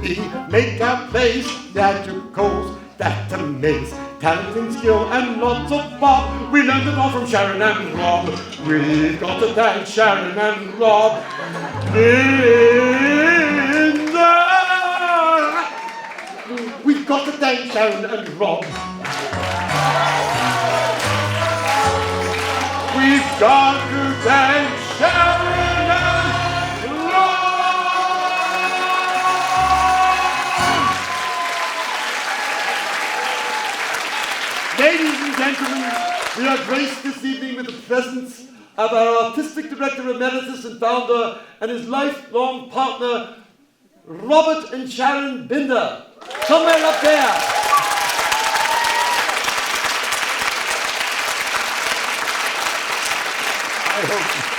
we make our plays. That to cause that amaze. Talent and skill and lots of bob. We learned it all from Sharon and Rob. We've got to thank Sharon and Rob. We've got to thank Sharon and Rob. We've got to thank Sharon and Rob. Ladies and gentlemen, we are graced this evening with the presence of our artistic director emeritus and founder and his lifelong partner, Robert and Sharon Binder. Somewhere up there. I hope.